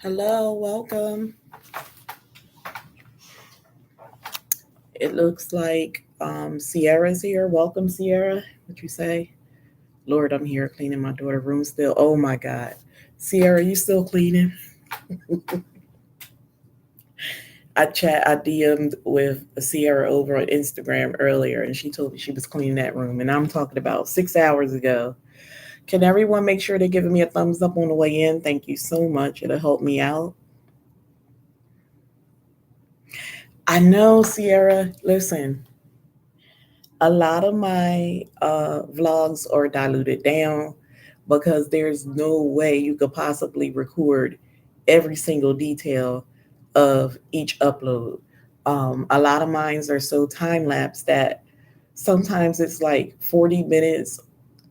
Hello, welcome. It looks like Sierra's here. Welcome, Sierra. What you say? Lord, I'm here cleaning my daughter's room still. Oh my God. Sierra, you still cleaning? I DM'd with Sierra over on Instagram earlier, and she told me she was cleaning that room. And I'm talking about 6 hours ago. Can everyone make sure they're giving me a thumbs up on the way in? Thank you so much. It'll help me out. I know, Sierra. Listen, a lot of my vlogs are diluted down because there's no way you could possibly record every single detail of each upload. A lot of mines are so time lapse that sometimes it's like 40 minutes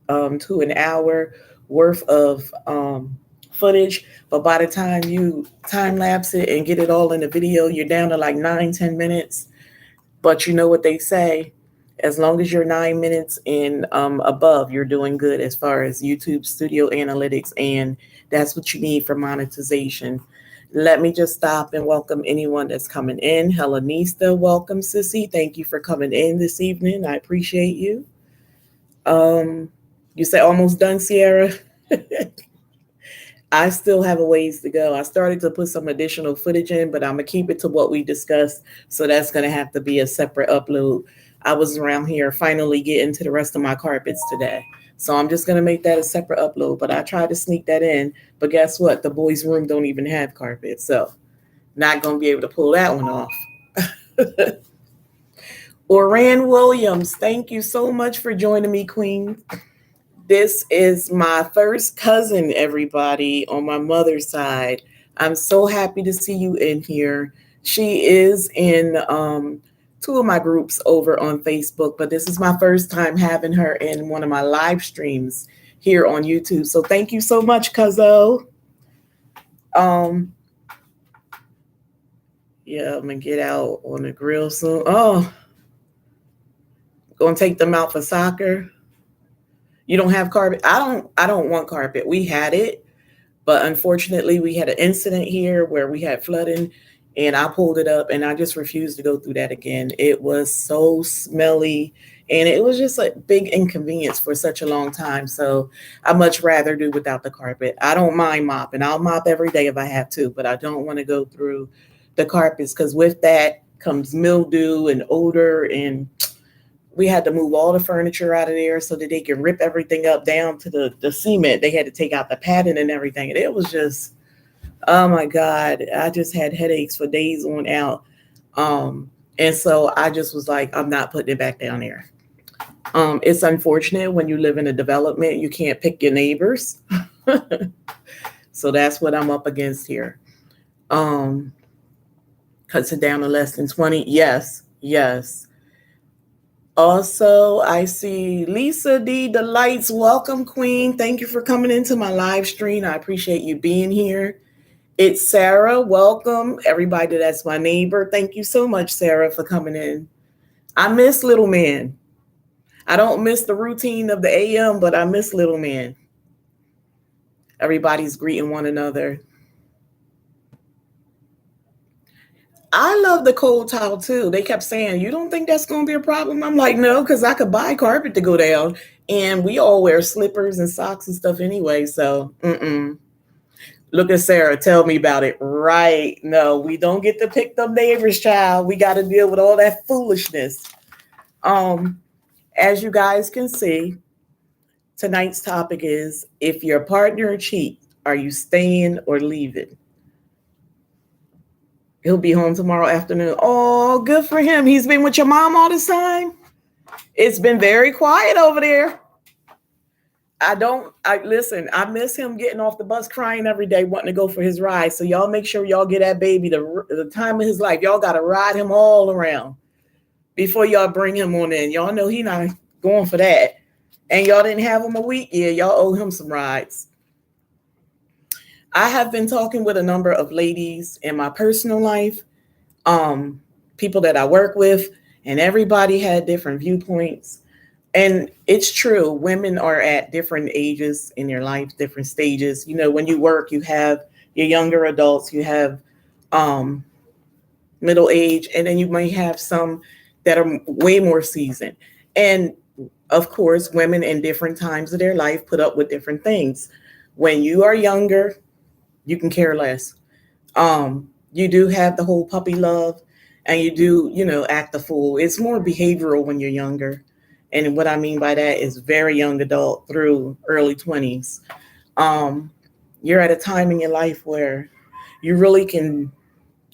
to an hour worth of footage. But by the time you time lapse it and get it all in the video, you're down to like 9, 10 minutes. But you know what they say? As long as you're 9 minutes and above, you're doing good as far as YouTube Studio Analytics, and that's what you need for monetization. Let me just stop and welcome anyone that's coming in. Hellenista, welcome, Sissy. Thank you for coming in this evening. I appreciate you. Um, you say almost done, Sierra? I still have a ways to go. I started to put some additional footage in, but I'm going to keep it to what we discussed. So that's going to have to be a separate upload. I was around here finally getting to the rest of my carpets today. So I'm just going to make that a separate upload. But I tried to sneak that in. But guess what? The boys' room don't even have carpet. So not going to be able to pull that one off. Oran Williams, thank you so much for joining me, Queen. This is my first cousin, everybody, on my mother's side. I'm so happy to see you in here. She is in two of my groups over on Facebook, but this is my first time having her in one of my live streams here on YouTube. So thank you so much, Cuzzo. Yeah, I'm gonna get out on the grill soon. Oh, gonna take them out for soccer. You don't have carpet? I don't want carpet. We had it, but unfortunately we had an incident here where we had flooding and I pulled it up and I just refused to go through that again. It was so smelly and it was just a big inconvenience for such a long time. So I much rather do without the carpet. I don't mind mopping. I'll mop every day if I have to, but I don't want to go through the carpets because with that comes mildew and odor, and we had to move all the furniture out of there so that they could rip everything up down to the cement. They had to take out the padding and everything. And it was just, oh my God, I just had headaches for days on out. And so I just was like, I'm not putting it back down there. It's unfortunate when you live in a development, you can't pick your neighbors. So that's what I'm up against here. Cuts it down to less than 20. Yes, yes. Also, I see Lisa D. Delights. Welcome, Queen. Thank you for coming into my live stream. I appreciate you being here. It's Sarah. Welcome, everybody that's my neighbor. Thank you so much, Sarah, for coming in. I miss Little Man. I don't miss the routine of the AM, but I miss Little Man. Everybody's greeting one another. I love the cold towel too. They kept saying, you don't think that's going to be a problem? I'm like, no, because I could buy carpet to go down. And we all wear slippers and socks and stuff anyway. So, Look at Sarah. Tell me about it. Right. No, we don't get to pick them neighbors, child. We got to deal with all that foolishness. As you guys can see, tonight's topic is, if your partner cheats, are you staying or leaving? He'll be home tomorrow afternoon. Oh, good for him. He's been with your mom all this time. It's been very quiet over there. Listen, I miss him getting off the bus crying every day, wanting to go for his ride. So y'all make sure y'all get that baby the time of his life. Y'all got to ride him all around before y'all bring him on in. Y'all know he not going for that. And y'all didn't have him a week. Yeah, y'all owe him some rides. I have been talking with a number of ladies in my personal life, people that I work with, and everybody had different viewpoints. And it's true. Women are at different ages in their life, different stages. When you work, you have your younger adults, you have um, middle age, and then you might have some that are way more seasoned. And of course, women in different times of their life put up with different things. When you are younger, you can care less. You do have the whole puppy love, and you do, act a fool. It's more behavioral when you're younger. And what I mean by that is very young adult through early 20s. Um, you're at a time in your life where you really can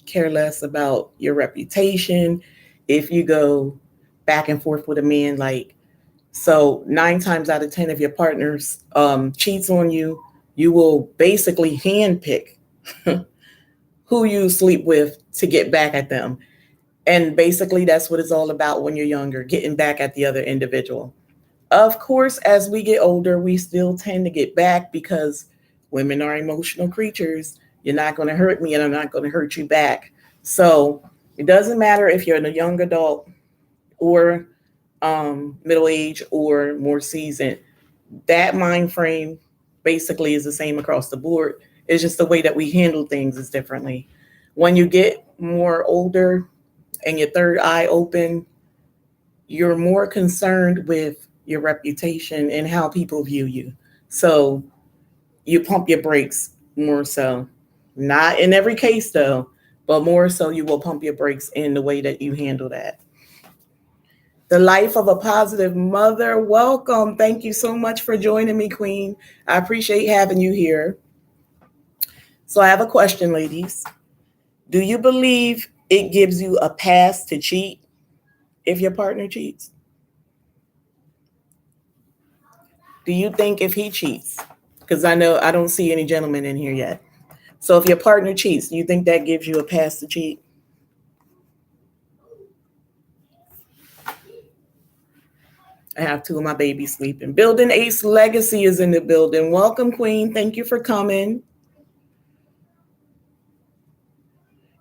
care less about your reputation. If you go back and forth with a man, like, so 9 times out of 10, if your partners cheats on you, you will basically handpick who you sleep with to get back at them. And basically, that's what it's all about when you're younger, getting back at the other individual. Of course, as we get older, we still tend to get back because women are emotional creatures. You're not going to hurt me, and I'm not going to hurt you back. So it doesn't matter if you're a young adult or middle age or more seasoned. That mind frame basically is the same across the board. It's just the way that we handle things is differently. When you get more older and your third eye open, you're more concerned with your reputation and how people view you. So you pump your brakes more so. Not in every case though, but more so you will pump your brakes in the way that you handle that. The life of a positive mother. Welcome. Thank you so much for joining me, Queen. I appreciate having you here. So I have a question, ladies. Do you believe it gives you a pass to cheat if your partner cheats? Do you think if he cheats? Because I know I don't see any gentlemen in here yet. So if your partner cheats, do you think that gives you a pass to cheat? I have two of my babies sleeping. Building Ace Legacy is in the building. Welcome, Queen. Thank you for coming.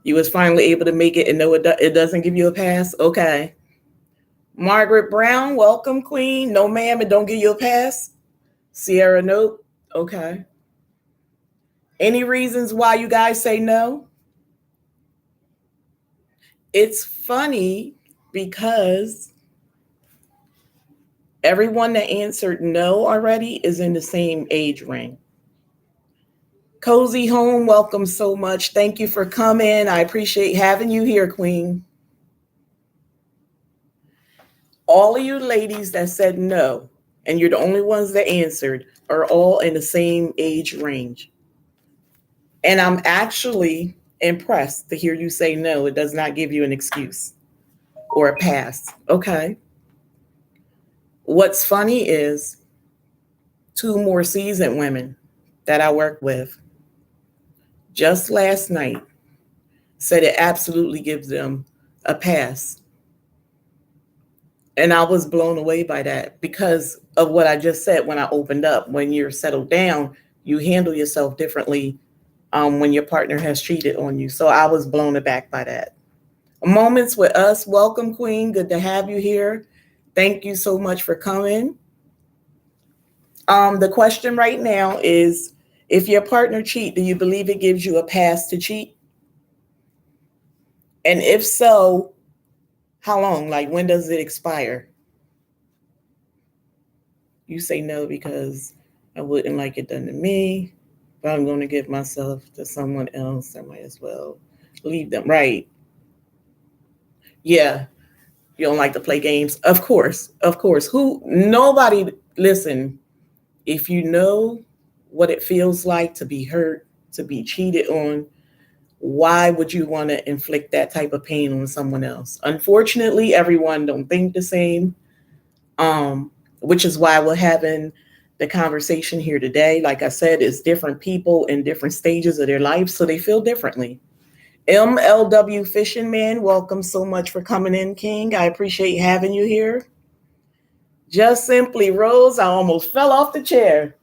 You was finally able to make it, and no, it doesn't give you a pass? Okay. Margaret Brown, welcome, Queen. No, ma'am, it don't give you a pass? Sierra, nope. Okay. Any reasons why you guys say no? It's funny because everyone that answered no already is in the same age range. Cozy Home, welcome so much. Thank you for coming. I appreciate having you here, Queen. All of you ladies that said no, and you're the only ones that answered, are all in the same age range. And I'm actually impressed to hear you say no. It does not give you an excuse or a pass. Okay. What's funny is two more seasoned women that I work with just last night said it absolutely gives them a pass. And I was blown away by that because of what I just said when I opened up. When you're settled down, you handle yourself differently when your partner has cheated on you. So I was blown aback by that. Moments with Us. Welcome, Queen. Good to have you here. Thank you so much for coming. The question right now is, if your partner cheat, do you believe it gives you a pass to cheat? And if so, how long? Like, when does it expire? You say no because I wouldn't like it done to me, but I'm going to give myself to someone else. I might as well leave them. Right. Yeah. You don't like to play games. Of course. Of course. Nobody, listen, if you know what it feels like to be hurt, to be cheated on, why would you want to inflict that type of pain on someone else? Unfortunately, everyone don't think the same, which is why we're having the conversation here today. Like I said, it's different people in different stages of their life, so they feel differently. MLW Fishing Man, welcome so much for coming in, King. I appreciate having you here. Just Simply Rose, I almost fell off the chair.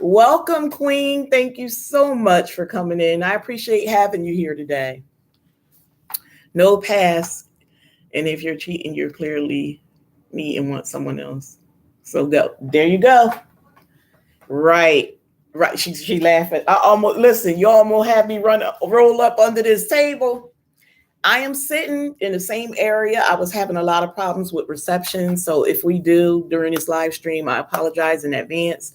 Welcome, Queen. Thank you so much for coming in. I appreciate having you here today. No pass. And if you're cheating, you're clearly me and want someone else. So go. There you go. Right. Right. She laughing. I almost listen, you almost have me roll up under this table. I am sitting in the same area. I was having a lot of problems with reception. So if we do during this live stream, I apologize in advance.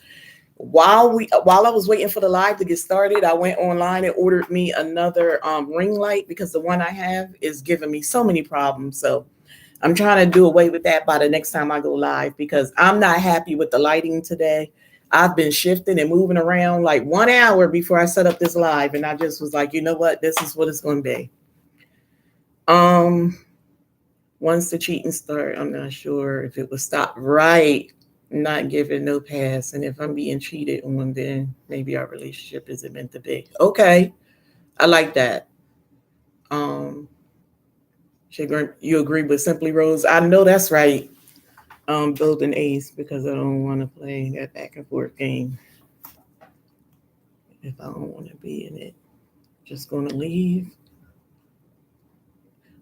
While I was waiting for the live to get started, I went online and ordered me another ring light because the one I have is giving me so many problems. So I'm trying to do away with that by the next time I go live because I'm not happy with the lighting today. I've been shifting and moving around like 1 hour before I set up this live, and I just was like, you know what, this is what it's going to be. Once the cheating start, I'm not sure if it will stop. Right. Not giving no pass. And if I'm being cheated on, then maybe our relationship isn't meant to be. Okay. I like that. You agree with Simply Rose? I know that's right. Building ace because I don't want to play that back and forth game. If I don't want to be in it, just going to leave.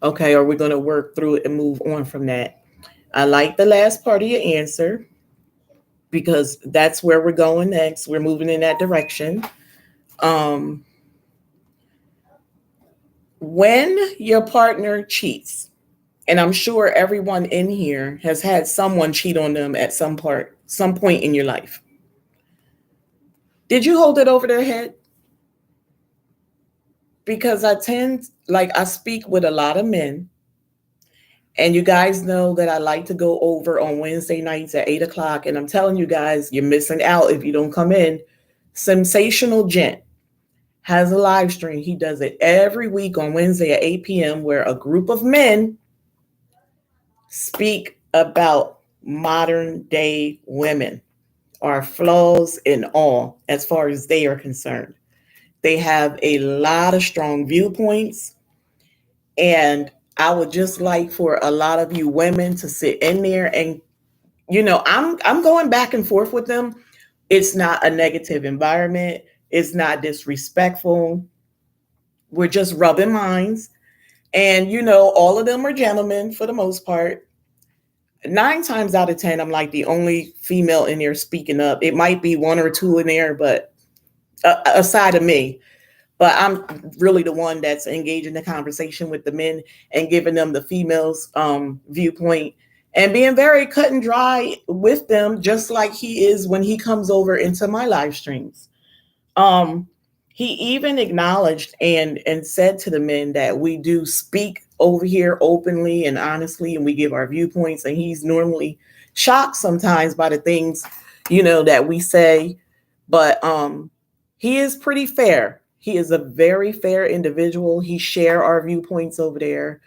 Okay, are we going to work through it and move on from that? I like the last part of your answer because that's where we're going next. We're moving in that direction. When your partner cheats, and I'm sure everyone in here has had someone cheat on them at some point in your life. Did you hold it over their head? Because I speak with a lot of men, and you guys know that I like to go over on Wednesday nights at 8 o'clock. And I'm telling you guys, you're missing out if you don't come in. Sensational Gent has a live stream. He does it every week on Wednesday at 8 p.m. where a group of men speak about modern day women, our flaws and all, as far as they are concerned. They have a lot of strong viewpoints. And I would just like for a lot of you women to sit in there and, I'm going back and forth with them. It's not a negative environment. It's not disrespectful. We're just rubbing minds. And, all of them are gentlemen for the most part. 9 times out of 10, I'm like the only female in there speaking up. It might be one or two in there, but aside of me, but I'm really the one that's engaging the conversation with the men and giving them the females' viewpoint and being very cut and dry with them, just like he is when he comes over into my live streams. He even acknowledged and said to the men that we do speak over here openly and honestly, and we give our viewpoints. And he's normally shocked sometimes by the things, that we say, but he is pretty fair. He is a very fair individual. He share our viewpoints over there.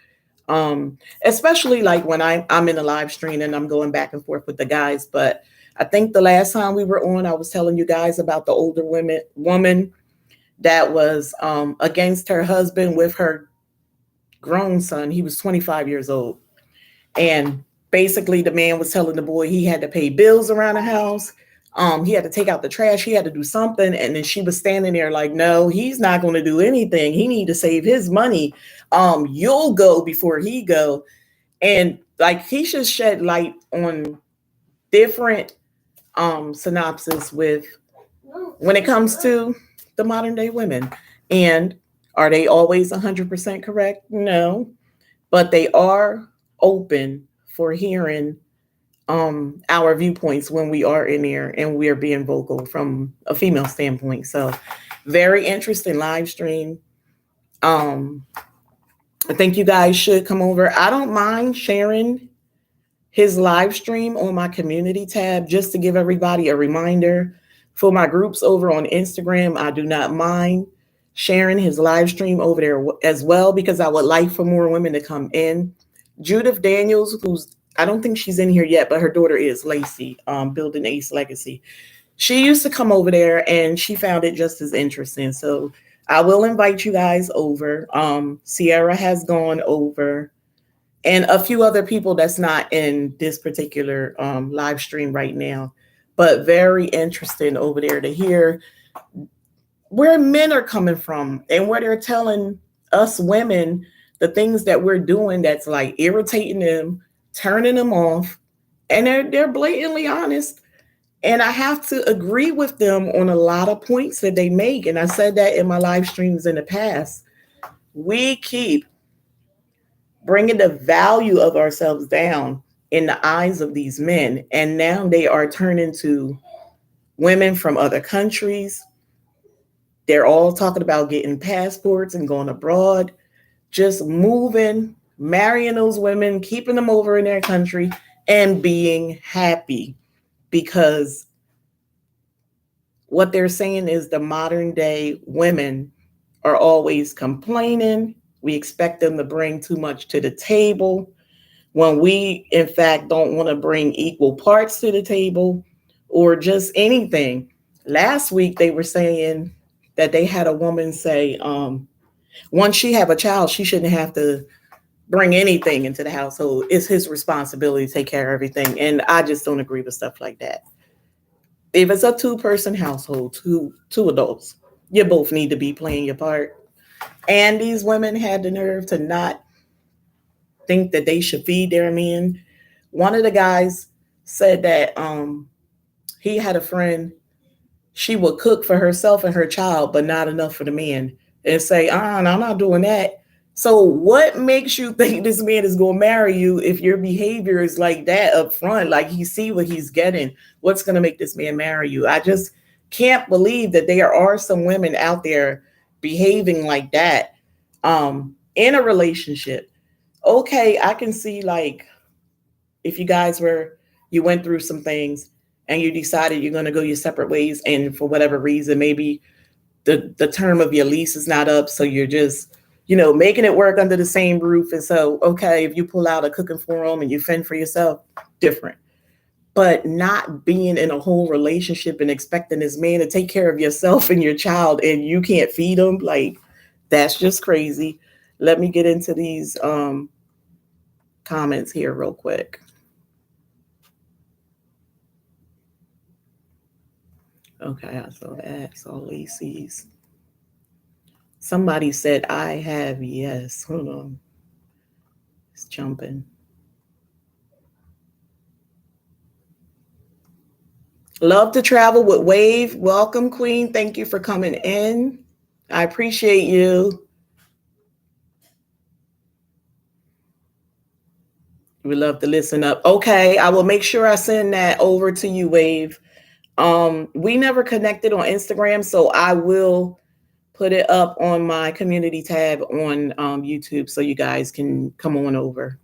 Especially like when I'm in a live stream and I'm going back and forth with the guys. But I think the last time we were on, I was telling you guys about the older woman that was against her husband with her grown son. He was 25 years old. And basically the man was telling the boy he had to pay bills around the house. He had to take out the trash. He had to do something. And then she was standing there like, no, he's not going to do anything. He need to save his money. You'll go before he go. And like, he should shed light on different synopsis with when it comes to the modern day women. And are they always 100% correct? No, but they are open for hearing our viewpoints when we are in there and we are being vocal from a female standpoint. So very interesting live stream. I think you guys should come over. I don't mind sharing his live stream on my community tab just to give everybody a reminder. For my groups over on Instagram, I do not mind sharing his live stream over there as well, because I would like for more women to come in. Judith Daniels, I don't think she's in here yet, but her daughter is, Lacey, Building Ace Legacy. She used to come over there and she found it just as interesting. So I will invite you guys over. Sierra has gone over, and a few other people that's not in this particular live stream right now, but very interesting over there to hear where men are coming from and where they're telling us women the things that we're doing that's like irritating them, turning them off, And they're blatantly honest. And I have to agree with them on a lot of points that they make. And I said that in my live streams in the past. We keep bringing the value of ourselves down in the eyes of these men. And now they are turning to women from other countries. They're all talking about getting passports and going abroad, just moving, marrying those women, keeping them over in their country, and being happy because what they're saying is the modern day women are always complaining. We expect them to bring too much to the table when we, in fact, don't want to bring equal parts to the table or just anything. Last week, they were saying that they had a woman say, once she have a child, she shouldn't have to bring anything into the household. It's his responsibility to take care of everything. And I just don't agree with stuff like that. If it's a two-person household, two adults, you both need to be playing your part. And these women had the nerve to not think that they should feed their men. One of the guys said that he had a friend, she would cook for herself and her child, but not enough for the man, and say, no, I'm not doing that. So what makes you think this man is going to marry you if your behavior is like that up front? Like he see what he's getting. What's going to make this man marry you? I just can't believe that there are some women out there behaving like that in a relationship. Okay, I can see like if you went through some things and you decided you're going to go your separate ways, and for whatever reason, maybe the term of your lease is not up, so you're just making it work under the same roof. And so, okay, if you pull out a cooking forum and you fend for yourself, different. But not being in a whole relationship and expecting this man to take care of yourself and your child and you can't feed them, like that's just crazy. Let me get into these comments here real quick. Okay, I saw that. I saw Lacey's. Somebody said, I have, yes. Hold on. It's jumping. Love to travel with Wave. Welcome, Queen. Thank you for coming in. I appreciate you. We love to listen up. Okay, I will make sure I send that over to you, Wave. We never connected on Instagram, so I will put it up on my community tab on YouTube so you guys can come on over.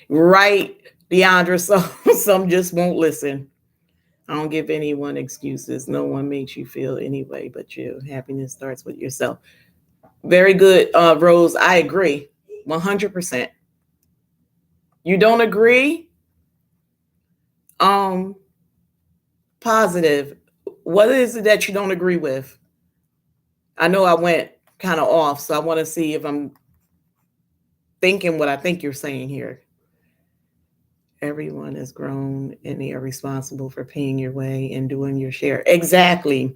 Right, Deandra, some just won't listen. I don't give anyone excuses. No one makes you feel any way but you. Happiness starts with yourself. Very good, Rose. I agree 100%. You don't agree? Positive. What is it that you don't agree with? I know I went kind of off, so I want to see if I'm thinking what I think you're saying here. Everyone is grown and they are responsible for paying your way and doing your share. Exactly.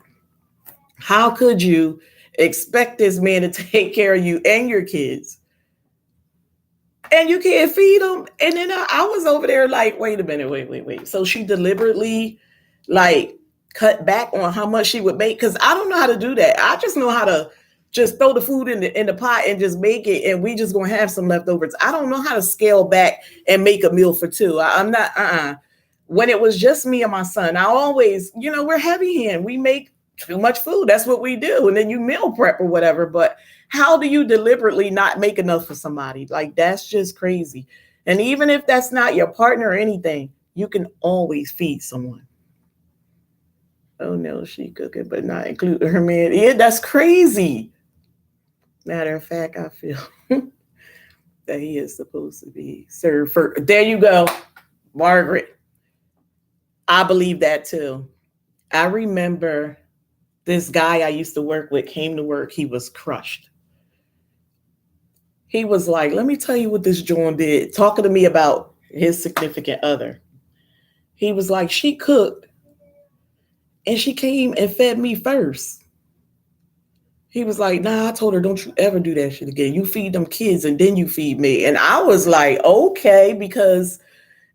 How could you expect this man to take care of you and your kids? And you can't feed them? And then I was over there like, wait a minute, wait. So she deliberately like cut back on how much she would make? Because I don't know how to do that. I just know how to just throw the food in the pot and just make it, and we just gonna have some leftovers. I don't know how to scale back and make a meal for two. I'm not. When it was just me and my son, I always, we're heavy hand. We make too much food. That's what we do, and then you meal prep or whatever. But how do you deliberately not make enough for somebody? Like that's just crazy. And even if that's not your partner or anything, you can always feed someone. Oh no, she cooking, but not including her man. Yeah, that's crazy. Matter of fact, I feel that he is supposed to be served first. There you go, Margaret. I believe that too. I remember this guy I used to work with came to work. He was crushed. He was like, let me tell you what this John did, talking to me about his significant other. He was like, she cooked and she came and fed me first. He was like, nah, I told her, don't you ever do that shit again. You feed them kids and then you feed me. And I was like, okay, because,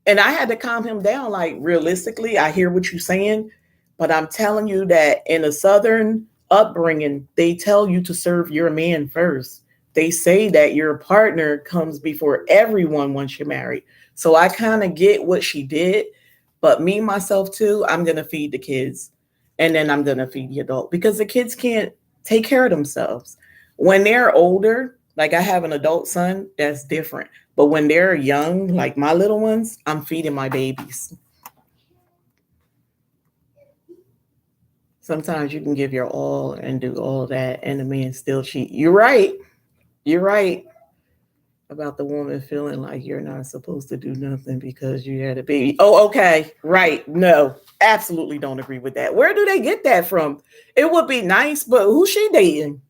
and I had to calm him down. Like, realistically, I hear what you're saying, but I'm telling you that in a Southern upbringing, they tell you to serve your man first. They say that your partner comes before everyone once you're married. So I kind of get what she did, but me, myself, too, I'm going to feed the kids and then I'm going to feed the adult because the kids can't take care of themselves. When they're older, like I have an adult son, that's different. But when they're young, like my little ones, I'm feeding my babies. Sometimes you can give your all and do all that, and the man still cheat. You're right. You're right about the woman feeling like you're not supposed to do nothing because you had a baby. Oh, okay. Right. No, absolutely don't agree with that. Where do they get that from? It would be nice, but who's she dating?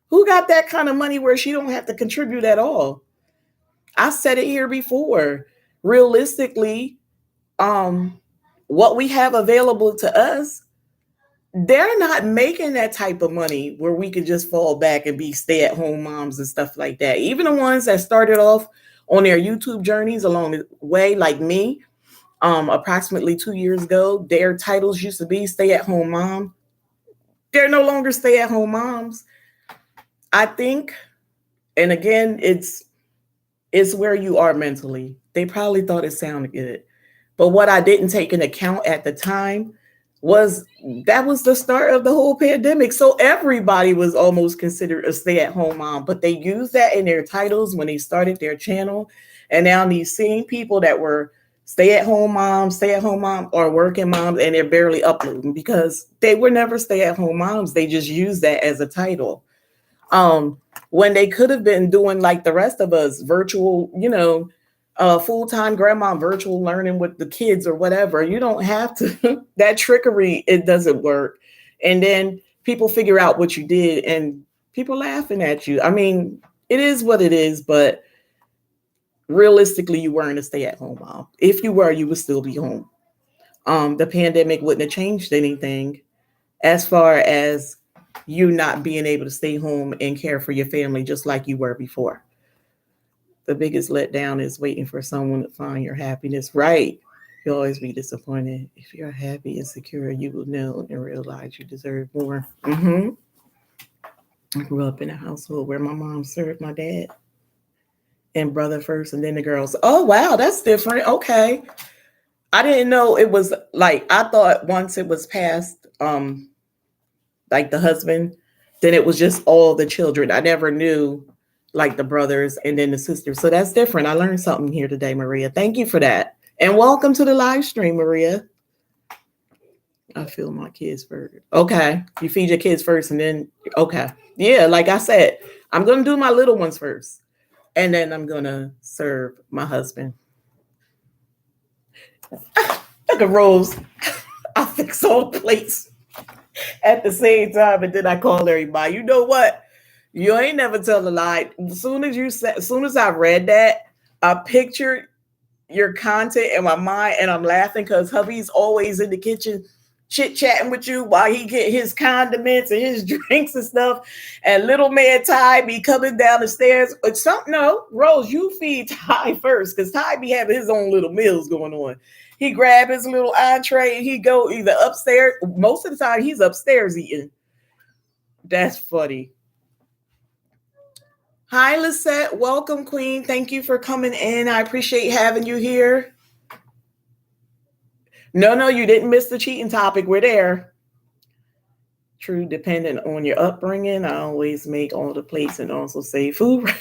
Who got that kind of money where she don't have to contribute at all? I said it here before. Realistically, um, what we have available to us, they're not making that type of money where we could just fall back and be stay-at-home moms and stuff like that. Even the ones that started off on their YouTube journeys along the way, like me, approximately 2 years ago, their titles used to be stay-at-home mom. They're no longer stay-at-home moms. I think, and again, it's where you are mentally. They probably thought it sounded good. But what I didn't take into account at the time was that was the start of the whole pandemic. So everybody was almost considered a stay-at-home mom, but they used that in their titles when they started their channel. And now these same people that were stay-at-home mom, or working moms, and they're barely uploading because they were never stay-at-home moms. They just used that as a title. Um, when they could have been doing like the rest of us, virtual, full-time grandma, virtual learning with the kids or whatever. You don't have to. That trickery, it doesn't work. And then people figure out what you did and people laughing at you. I mean, it is what it is, but realistically, you weren't a stay-at-home mom. If you were, you would still be home. The pandemic wouldn't have changed anything as far as you not being able to stay home and care for your family just like you were before. The biggest letdown is waiting for someone to find your happiness. Right. You'll always be disappointed. If you're happy and secure, you will know and realize you deserve more. I grew up in a household where my mom served my dad and brother first and then the girls. Oh, wow. That's different. Okay. I didn't know it was like, I thought once it was past, like the husband, then it was just all the children. I never knew like the brothers and then the sisters. So that's different. I learned something here today, Maria. Thank you for that. And welcome to the live stream, Maria. I feel my kids first. Okay. You feed your kids first and then, okay. Yeah, like I said, I'm going to do my little ones first. And then I'm going to serve my husband. Look at Rose. I fix all the plates at the same time. And then I call everybody. You know what? You ain't never tell a lie. As soon as I read that, I pictured your content in my mind and I'm laughing because hubby's always in the kitchen chit-chatting with you while he get his condiments and his drinks and stuff. And little man Ty be coming down the stairs. But no, Rose, you feed Ty first because Ty be having his own little meals going on. He grab his little entree and he go either upstairs. Most of the time he's upstairs eating. That's funny. Hi, Lisette. Welcome, Queen. Thank you for coming in. I appreciate having you here. No, you didn't miss the cheating topic. We're there. True, dependent on your upbringing. I always make all the plates and also save food.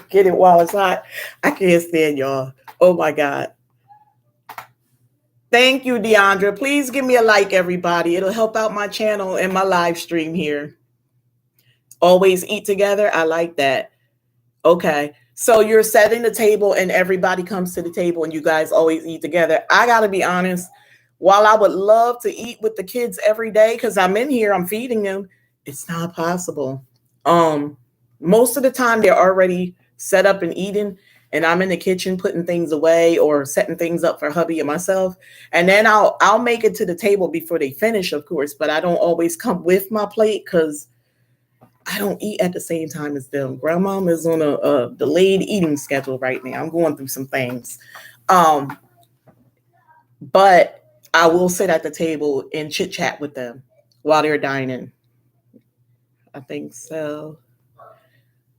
Get it while it's hot. I can't stand y'all. Oh, my God. Thank you, Deandra. Please give me a like, everybody. It'll help out my channel and my live stream here. Always eat together. I like that. Okay. So you're setting the table and everybody comes to the table and you guys always eat together. I got to be honest. While I would love to eat with the kids every day because I'm in here, I'm feeding them, it's not possible. Most of the time they're already set up and eating and I'm in the kitchen putting things away or setting things up for hubby and myself. And then I'll make it to the table before they finish, of course, but I don't always come with my plate because I don't eat at the same time as them. Grandmom is on a delayed eating schedule right now. I'm going through some things. Um, but I will sit at the table and chit chat with them while they're dining. I think so.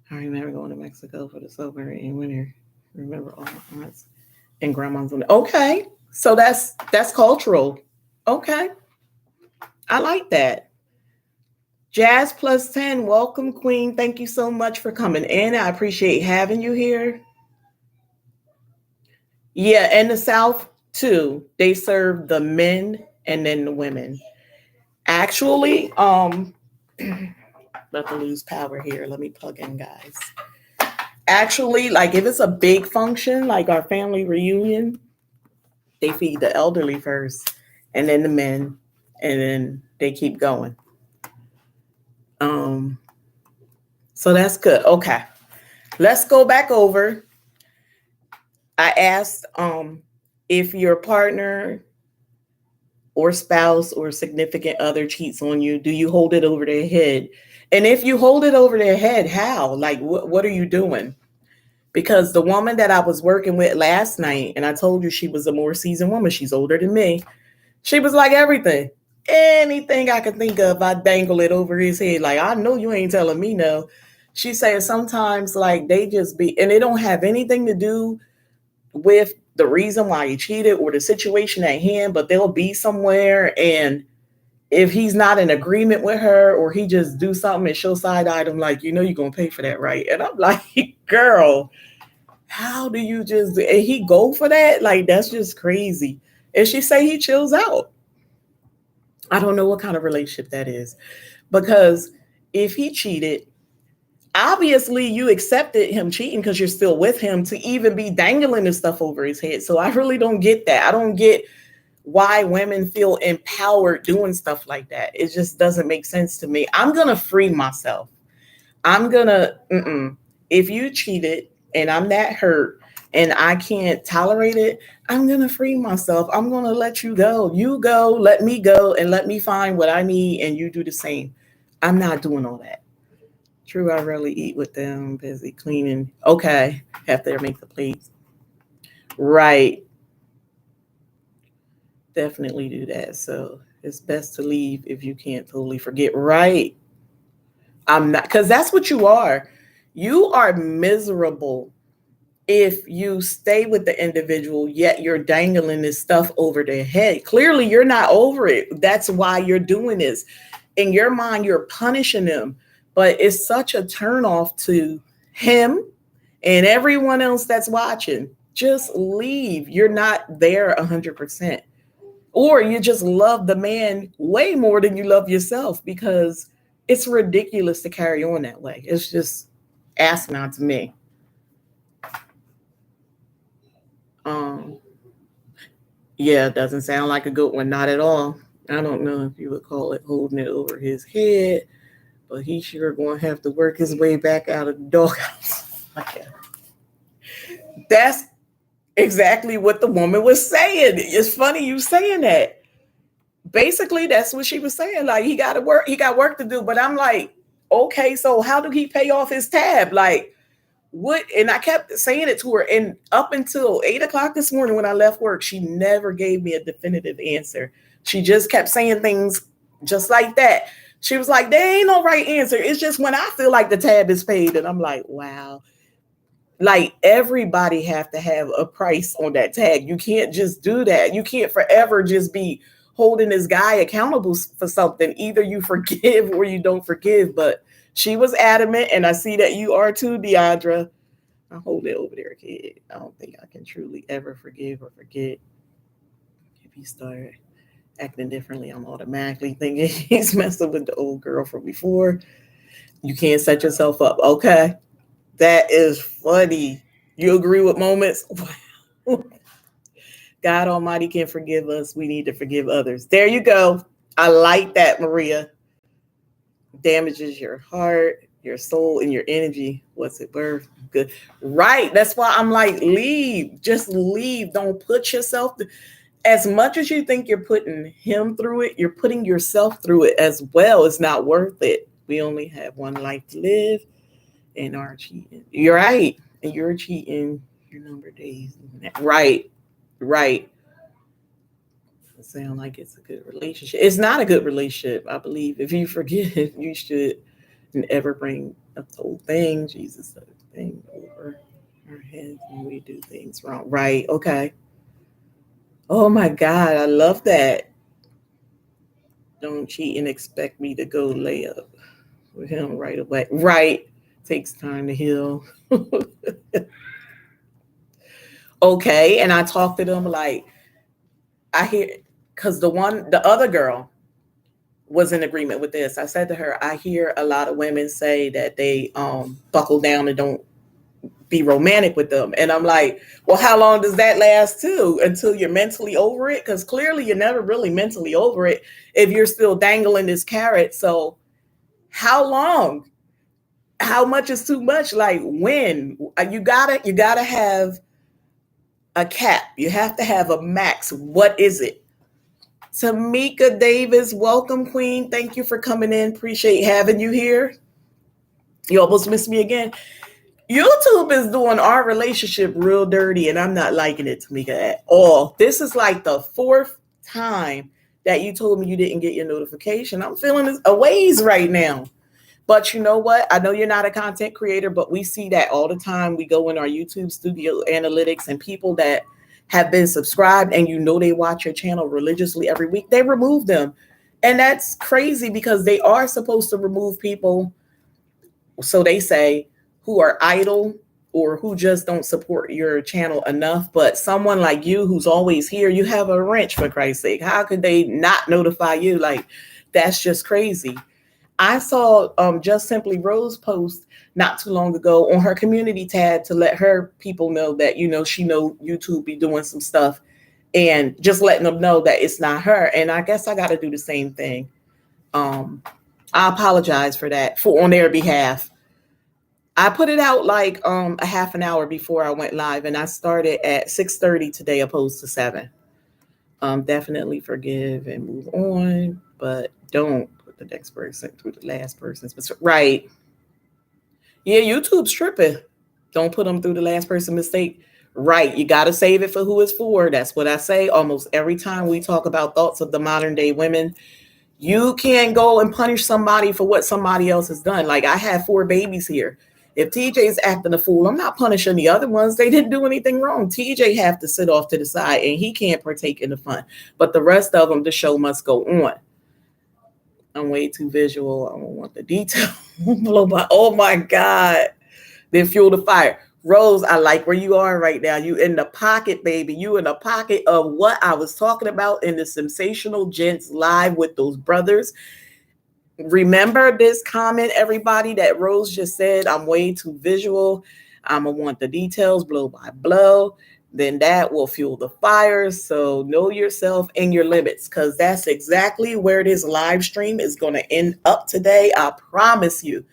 I remember going to Mexico for the summer and winter. Remember all my aunts and grandmas. Okay, so that's cultural. Okay, I like that. Jazz plus 10, welcome, Queen. Thank you so much for coming in. I appreciate having you here. Yeah, in the South too, they serve the men and then the women. Actually, about to lose power here. Let me plug in, guys. Actually, like if it's a big function, like our family reunion, they feed the elderly first, and then the men, and then they keep going. Um, so that's good. Okay, let's go back over. I asked if your partner or spouse or significant other cheats on you, do you hold it over their head? And if you hold it over their head, how? Like, what are you doing? Because the woman that I was working with last night, and I told you she was a more seasoned woman, she's older than me. She was like, everything, anything I could think of, I dangle it over his head. Like, I know you ain't telling me no. She said sometimes, like, they just be, and they don't have anything to do with the reason why he cheated or the situation at hand, but they'll be somewhere, and if he's not in agreement with her or he just do something and show side item, like, you know, you're gonna pay for that, right? And I'm like, girl, how do you just, and he go for that? Like, that's just crazy. And she say he chills out. I don't know what kind of relationship that is, because if he cheated, obviously you accepted him cheating because you're still with him to even be dangling this stuff over his head. So I really don't get that. I don't get why women feel empowered doing stuff like that. It just doesn't make sense to me. I'm going to free myself. I'm going to, if you cheated and I'm that hurt and I can't tolerate it, I'm going to free myself. I'm going to let you go. You go, let me go, and let me find what I need, and you do the same. I'm not doing all that. True, I rarely eat with them, busy cleaning. Okay, have to make the plates. Right. Definitely do that. So it's best to leave if you can't totally forget. Right. I'm not, because that's what you are. You are miserable if you stay with the individual, yet you're dangling this stuff over their head. Clearly, you're not over it. That's why you're doing this. In your mind, you're punishing them. But it's such a turnoff to him and everyone else that's watching. Just leave. You're not there 100%. Or you just love the man way more than you love yourself, because it's ridiculous to carry on that way. It's just asinine to me. Um, yeah, it doesn't sound like a good one. Not at all. I don't know if you would call it holding it over his head, but he sure going to have to work his way back out of the doghouse. Okay. That's exactly what the woman was saying. It's funny you saying that. Basically, that's what she was saying. Like, he got to work, he got work to do. But I'm like, okay, so how do he pay off his tab? Like, what? And I kept saying it to her. And up until 8 o'clock this morning when I left work, she never gave me a definitive answer. She just kept saying things just like that. She was like, there ain't no right answer. It's just when I feel like the tab is paid. And I'm like, wow. Like, everybody have to have a price on that tag. You can't just do that. You can't forever just be holding this guy accountable for something. Either you forgive or you don't forgive. But she was adamant, and I see that you are too, Deandra. I hold it over there, kid. I don't think I can truly ever forgive or forget. If you start acting differently, I'm automatically thinking he's messing with the old girl from before. You can't set yourself up. Okay. That is funny. You agree with moments? God Almighty can forgive us. We need to forgive others. There you go. I like that, Maria. Damages your heart, your soul, and your energy. What's it worth? Good. Right. That's why I'm like, leave. Just leave. Don't put yourself as much as you think you're putting him through it, you're putting yourself through it as well. It's not worth it. We only have one life to live and are cheating. You're right. And you're cheating your number of days. Right. Right. It sounds like it's a good relationship. It's not a good relationship. I believe if you forgive, you should never bring up the old thing. Jesus, the thing over our heads when we do things wrong. Right. Okay. Oh my God. I love that. Don't cheat and expect me to go lay up with him right away. Right. Takes time to heal. Okay. And I talked to them like, I hear, because the other girl was in agreement with this. I said to her, I hear a lot of women say that they buckle down and don't be romantic with them. And I'm like, well, how long does that last too? Until you're mentally over it? Because clearly you're never really mentally over it if you're still dangling this carrot. So how long? How much is too much? Like when? You gotta have a cap. You have to have a max. What is it? Tamika Davis, welcome, Queen. Thank you for coming in. Appreciate having you here. You almost missed me again. YouTube is doing our relationship real dirty, and I'm not liking it, Tamika, at all. This is like the fourth time that you told me you didn't get your notification. I'm feeling a ways right now. But you know what? I know you're not a content creator, but we see that all the time. We go in our YouTube studio analytics and people that have been subscribed and you know they watch your channel religiously every week, they remove them. And that's crazy because they are supposed to remove people, so they say, who are idle or who just don't support your channel enough. But someone like you who's always here, you have a wrench, for Christ's sake. How could they not notify you? Like, that's just crazy. I saw Just Simply Rose post not too long ago on her community tab to let her people know that, she know YouTube be doing some stuff and just letting them know that it's not her. And I guess I got to do the same thing. I apologize for that on their behalf. I put it out like a half an hour before I went live, and I started at 6:30 today opposed to 7. Definitely forgive and move on, but don't put the next person through the last person's. Right. Yeah, YouTube's tripping. Don't put them through the last person mistake. Right. You got to save it for who it's for. That's what I say almost every time we talk about thoughts of the modern day women. You can't go and punish somebody for what somebody else has done. Like, I have 4 babies here. If TJ's acting a fool, I'm not punishing the other ones. They didn't do anything wrong. TJ have to sit off to the side and he can't partake in the fun. But the rest of them, the show must go on. I'm way too visual. I don't want the detail. Oh my God. Then fuel the fire. Rose, I like where you are right now. You in the pocket, baby. You in the pocket of what I was talking about in the Sensational Gents live with those brothers. Remember this comment, everybody, that Rose just said, I'm way too visual. I'm going to want the details blow by blow. Then that will fuel the fire. So know yourself and your limits, because that's exactly where this live stream is going to end up today. I promise you.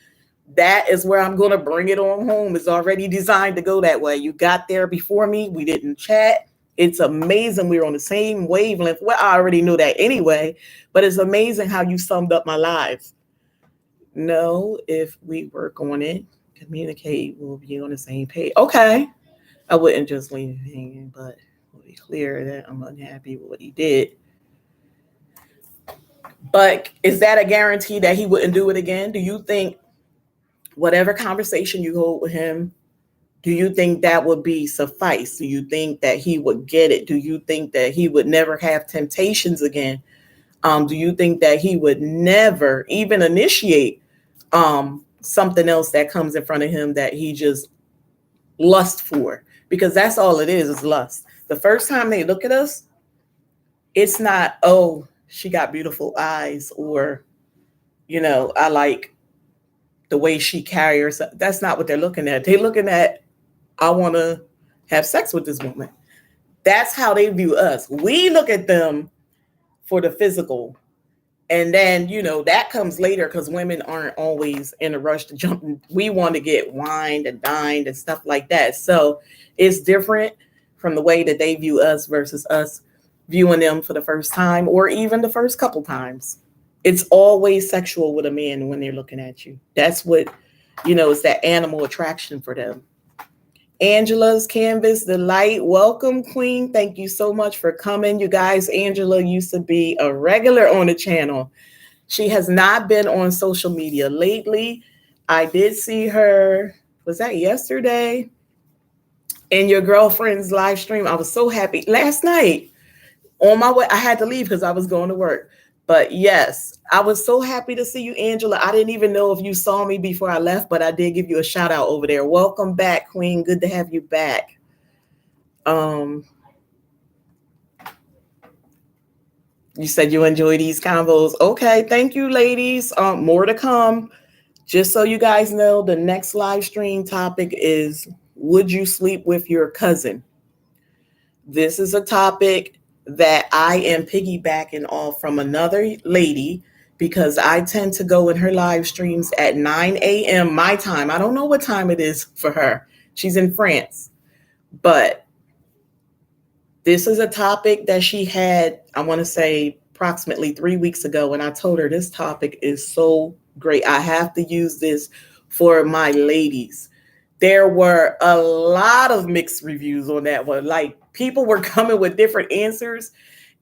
That is where I'm going to bring it on home. It's already designed to go that way. You got there before me. We didn't chat. It's amazing. We're on the same wavelength. Well, I already knew that anyway, but it's amazing how you summed up my lives. No, if we work on it, communicate, we'll be on the same page. Okay. I wouldn't just leave him hanging, but we'll be clear that I'm unhappy with what he did. But is that a guarantee that he wouldn't do it again? Do you think whatever conversation you hold with him, do you think that would be suffice? Do you think that he would get it? Do you think that he would never have temptations again? Do you think that he would never even initiate something else that comes in front of him that he just lust for? Because that's all it is lust. The first time they look at us, it's not, oh, she got beautiful eyes, or, I like the way she carries herself. That's not what they're looking at. They're looking at, I want to have sex with this woman. That's how they view us. We look at them for the physical. And then, that comes later, because women aren't always in a rush to jump. We want to get wined and dined and stuff like that. So it's different from the way that they view us versus us viewing them for the first time or even the first couple times. It's always sexual with a man when they're looking at you. That's what, it's that animal attraction for them. Angela's Canvas, the light. Welcome, Queen. Thank you so much for coming. You guys, Angela used to be a regular on the channel. She has not been on social media lately. I did see her, was that yesterday? In your girlfriend's live stream. I was so happy. Last night, on my way, I had to leave because I was going to work. But yes, I was so happy to see you, Angela. I didn't even know if you saw me before I left, but I did give you a shout out over there. Welcome back, Queen. Good to have you back. You said you enjoy these convos. Okay, thank you, ladies. More to come. Just so you guys know, the next live stream topic is, would you sleep with your cousin? This is a topic that I am piggybacking off from another lady because I tend to go in her live streams at 9 a.m. my time. I don't know what time it is for her. She's in France. But this is a topic that she had, I want to say, approximately 3 weeks ago. And I told her this topic is so great. I have to use this for my ladies. There were a lot of mixed reviews on that one. Like, people were coming with different answers.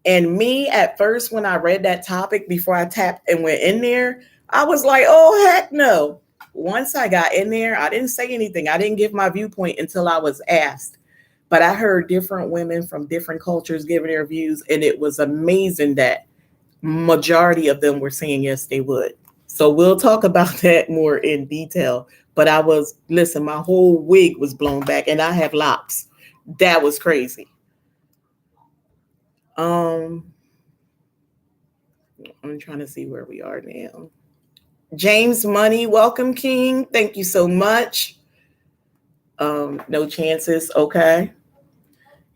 And me, at first, when I read that topic, before I tapped and went in there, I was like, oh, heck no. Once I got in there, I didn't say anything. I didn't give my viewpoint until I was asked. But I heard different women from different cultures giving their views. And it was amazing that majority of them were saying yes, they would. So we'll talk about that more in detail. But listen, my whole wig was blown back and I have locks. That was crazy. I'm trying to see where we are now. James Money, welcome, King. Thank you so much. No chances. Okay.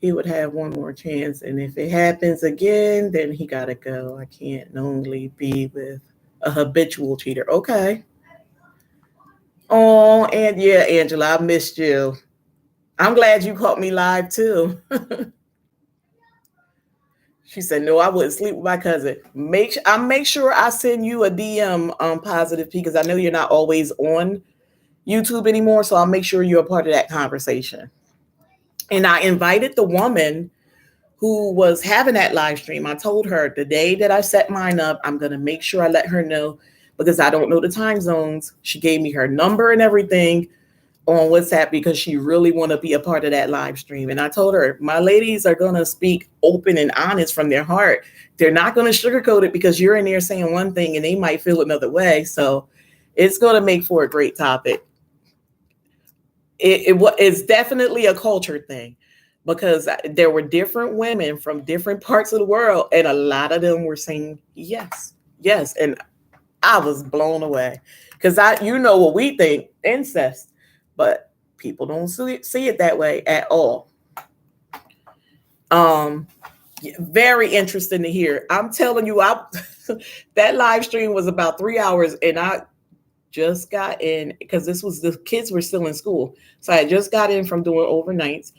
He would have one more chance. And if it happens again, then he got to go. I can't only be with a habitual cheater. Okay. Oh, and yeah, Angela, I missed you. I'm glad you caught me live too. She said, no, I wouldn't sleep with my cousin. Make sure I send you a DM Positive P, because I know you're not always on YouTube anymore. So I'll make sure you're a part of that conversation. And I invited the woman who was having that live stream. I told her the day that I set mine up, I'm going to make sure I let her know, because I don't know the time zones. She gave me her number and everything on WhatsApp because she really want to be a part of that live stream. And I told her, my ladies are going to speak open and honest from their heart. They're not going to sugarcoat it, because you're in there saying one thing and they might feel another way. So it's going to make for a great topic. It's definitely a culture thing, because there were different women from different parts of the world, and a lot of them were saying yes. And I was blown away, because what we think, incest, but people don't see it that way at all. Very interesting to hear. I'm telling you, that live stream was about 3 hours, and I just got in because the kids were still in school. So I just got in from doing overnights.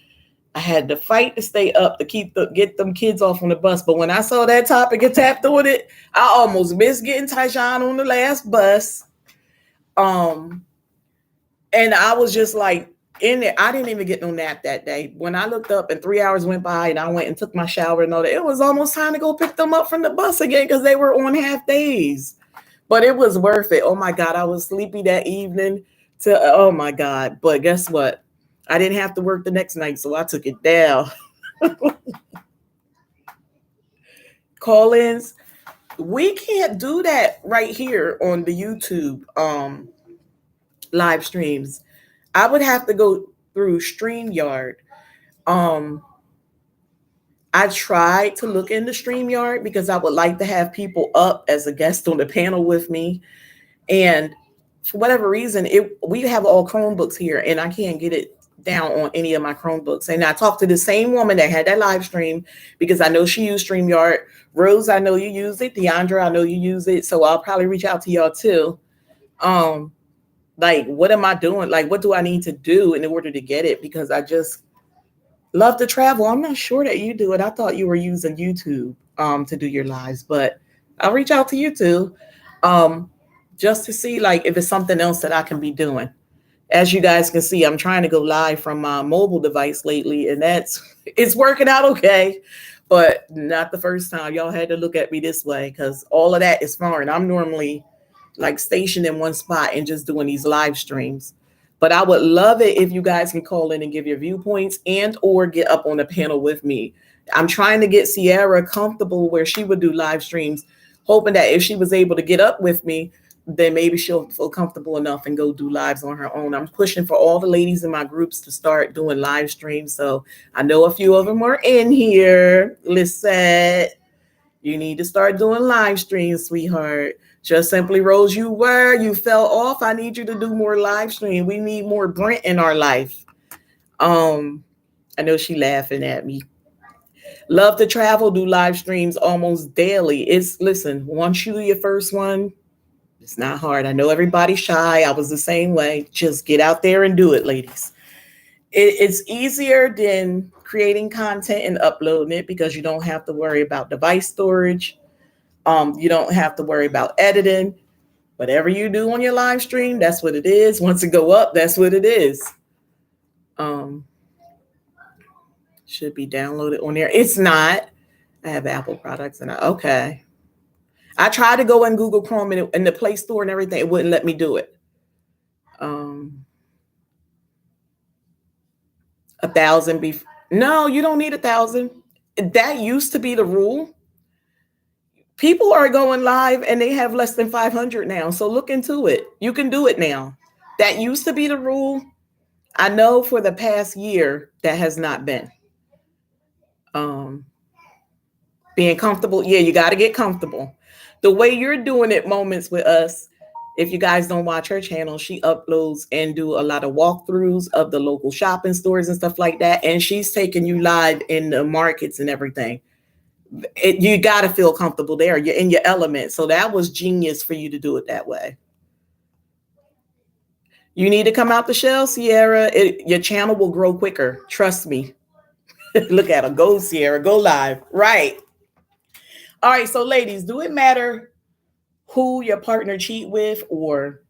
I had to fight to stay up to get them kids off on the bus. But when I saw that topic and tapped on it, I almost missed getting Tyshawn on the last bus. And I was just like in there. I didn't even get no nap that day. When I looked up and 3 hours went by and I went and took my shower and all that, it was almost time to go pick them up from the bus again, because they were on half days. But it was worth it. Oh my God, I was sleepy that evening. Oh my God. But guess what? I didn't have to work the next night, so I took it down. Call-ins. We can't do that right here on the YouTube live streams. I would have to go through StreamYard. I tried to look into StreamYard because I would like to have people up as a guest on the panel with me. And for whatever reason, we have all Chromebooks here, and I can't get it down on any of my Chromebooks. And I talked to the same woman that had that live stream, because I know she used StreamYard. Rose, I know you use it. Deandra, I know you use it. So I'll probably reach out to y'all too. Like, what am I doing? Like, what do I need to do in order to get it? Because I just love to travel. I'm not sure that you do it. I thought you were using YouTube to do your lives, but I'll reach out to you too. Um, just to see like if it's something else that I can be doing. As you guys can see, I'm trying to go live from my mobile device lately, and it's working out okay. But not the first time. Y'all had to look at me this way because all of that is foreign. I'm normally like stationed in one spot and just doing these live streams. But I would love it if you guys can call in and give your viewpoints and or get up on the panel with me. I'm trying to get Sierra comfortable where she would do live streams, hoping that if she was able to get up with me, then maybe she'll feel comfortable enough and go do lives on her own. I'm pushing for all the ladies in my groups to start doing live streams. So I know a few of them are in here. Listen, you need to start doing live streams, sweetheart. Just simply Rose, you fell off. I need you to do more live stream. We need more Brent in our life. I know she laughing at me. Love to travel, do live streams almost daily. Listen, once you do your first one, it's not hard. I know everybody's shy. I was the same way. Just get out there and do it, ladies. It's easier than creating content and uploading it because you don't have to worry about device storage. You don't have to worry about editing. Whatever you do on your live stream, that's what it is. Once it go up, that's what it is. Should be downloaded on there. It's not. I have Apple products and okay. I tried to go in Google Chrome and in the Play Store and everything. It wouldn't let me do it. 1,000 no, you don't need 1,000. That used to be the rule. People are going live and they have less than 500 now. So look into it. You can do it now. That used to be the rule. I know for the past year that has not been. Being comfortable. Yeah, you got to get comfortable. The way you're doing it moments with us, if you guys don't watch her channel, she uploads and do a lot of walkthroughs of the local shopping stores and stuff like that. And she's taking you live in the markets and everything. You got to feel comfortable there. You're in your element. So that was genius for you to do it that way. You need to come out the shell, Sierra. Your channel will grow quicker. Trust me. Look at her. Go, Sierra. Go live. Right. All right. So, ladies, do it matter who your partner cheat with, or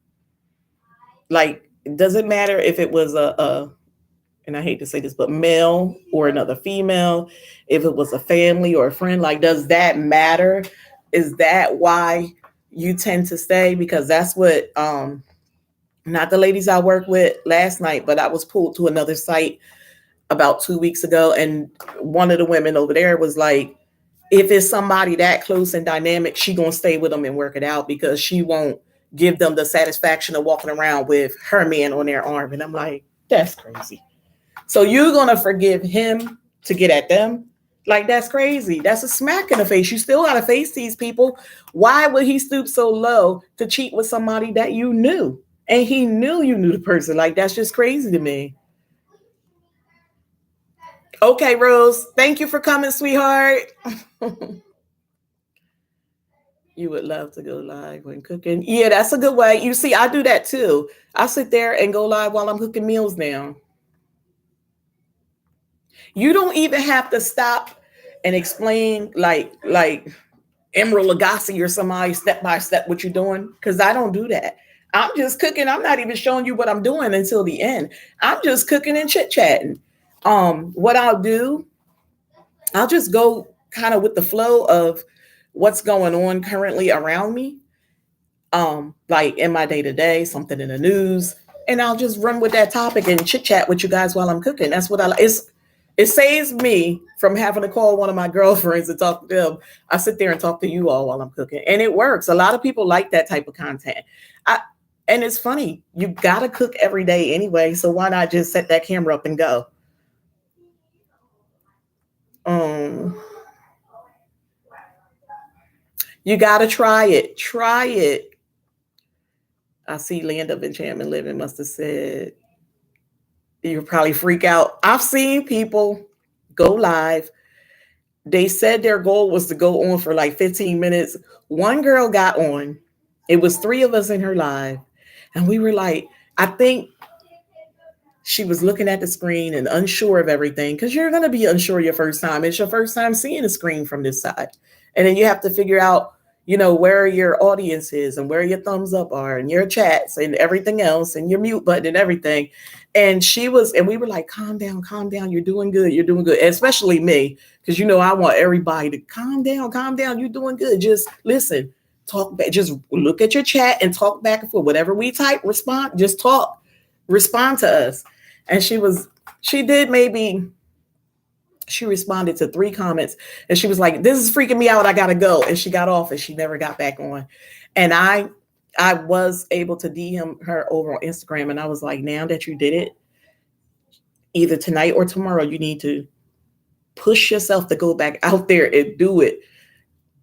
like, does it matter if it was and I hate to say this, but male or another female, if it was a family or a friend, like, does that matter? Is that why you tend to stay? Because that's what, not the ladies I worked with last night, but I was pulled to another site about 2 weeks ago. And one of the women over there was like, if it's somebody that close and dynamic, she gonna stay with them and work it out because she won't give them the satisfaction of walking around with her man on their arm. And I'm like, that's crazy. So you're gonna forgive him to get at them? Like, that's crazy. That's a smack in the face. You still gotta face these people. Why would he stoop so low to cheat with somebody that you knew? And he knew you knew the person. Like, that's just crazy to me. Okay, Rose. Thank you for coming, sweetheart. You would love to go live when cooking. Yeah, that's a good way. You see, I do that too. I sit there and go live while I'm cooking meals now. You don't even have to stop and explain like Emerald Lagasse or somebody step by step what you're doing, because I don't do that. I'm just cooking. I'm not even showing you what I'm doing until the end. I'm just cooking and chit-chatting. What I'll do, I'll just go kind of with the flow of what's going on currently around me. Like in my day-to-day, something in the news, and I'll just run with that topic and chit-chat with you guys while I'm cooking. That's what I like. It saves me from having to call one of my girlfriends and talk to them. I sit there and talk to you all while I'm cooking, and it works. A lot of people like that type of content. And it's funny, you gotta cook every day anyway, so why not just set that camera up and go? You gotta try it. Try it. I see Land of Enchantment Living must have said you probably freak out. I've seen people go live. They said their goal was to go on for like 15 minutes. One girl got on. It was 3 of us in her live. And we were like, I think she was looking at the screen and unsure of everything, because you're going to be unsure your first time. It's your first time seeing the screen from this side. And then you have to figure out, where your audience is and where your thumbs up are and your chats and everything else and your mute button and everything. And we were like, calm down, you're doing good, you're doing good. Especially me, because I want everybody to calm down, you're doing good. Just listen, talk back, just look at your chat and talk back and forth. Whatever we type, respond, just talk, respond to us. And she did maybe she responded to 3 comments and she was like, this is freaking me out, I gotta go. And she got off and she never got back on. And I was able to DM her over on Instagram and I was like, now that you did it, either tonight or tomorrow, you need to push yourself to go back out there and do it.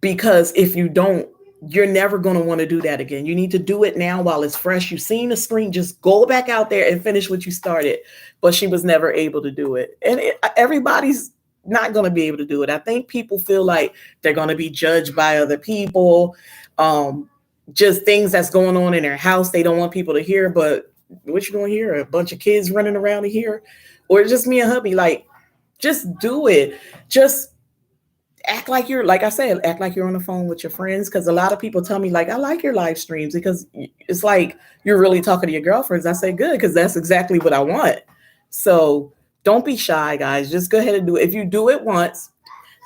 Because if you don't, you're never going to want to do that again. You need to do it now while it's fresh. You've seen the screen, just go back out there and finish what you started. But she was never able to do it. And everybody's not going to be able to do it. I think people feel like they're going to be judged by other people. Just things that's going on in their house they don't want people to hear. But what you going to hear? A bunch of kids running around in here? Or just me and hubby? Like, just do it. Just act like like I said, act like you're on the phone with your friends. Because a lot of people tell me, like, I like your live streams because it's like you're really talking to your girlfriends. I say, good, because that's exactly what I want. So don't be shy, guys. Just go ahead and do it. If you do it once,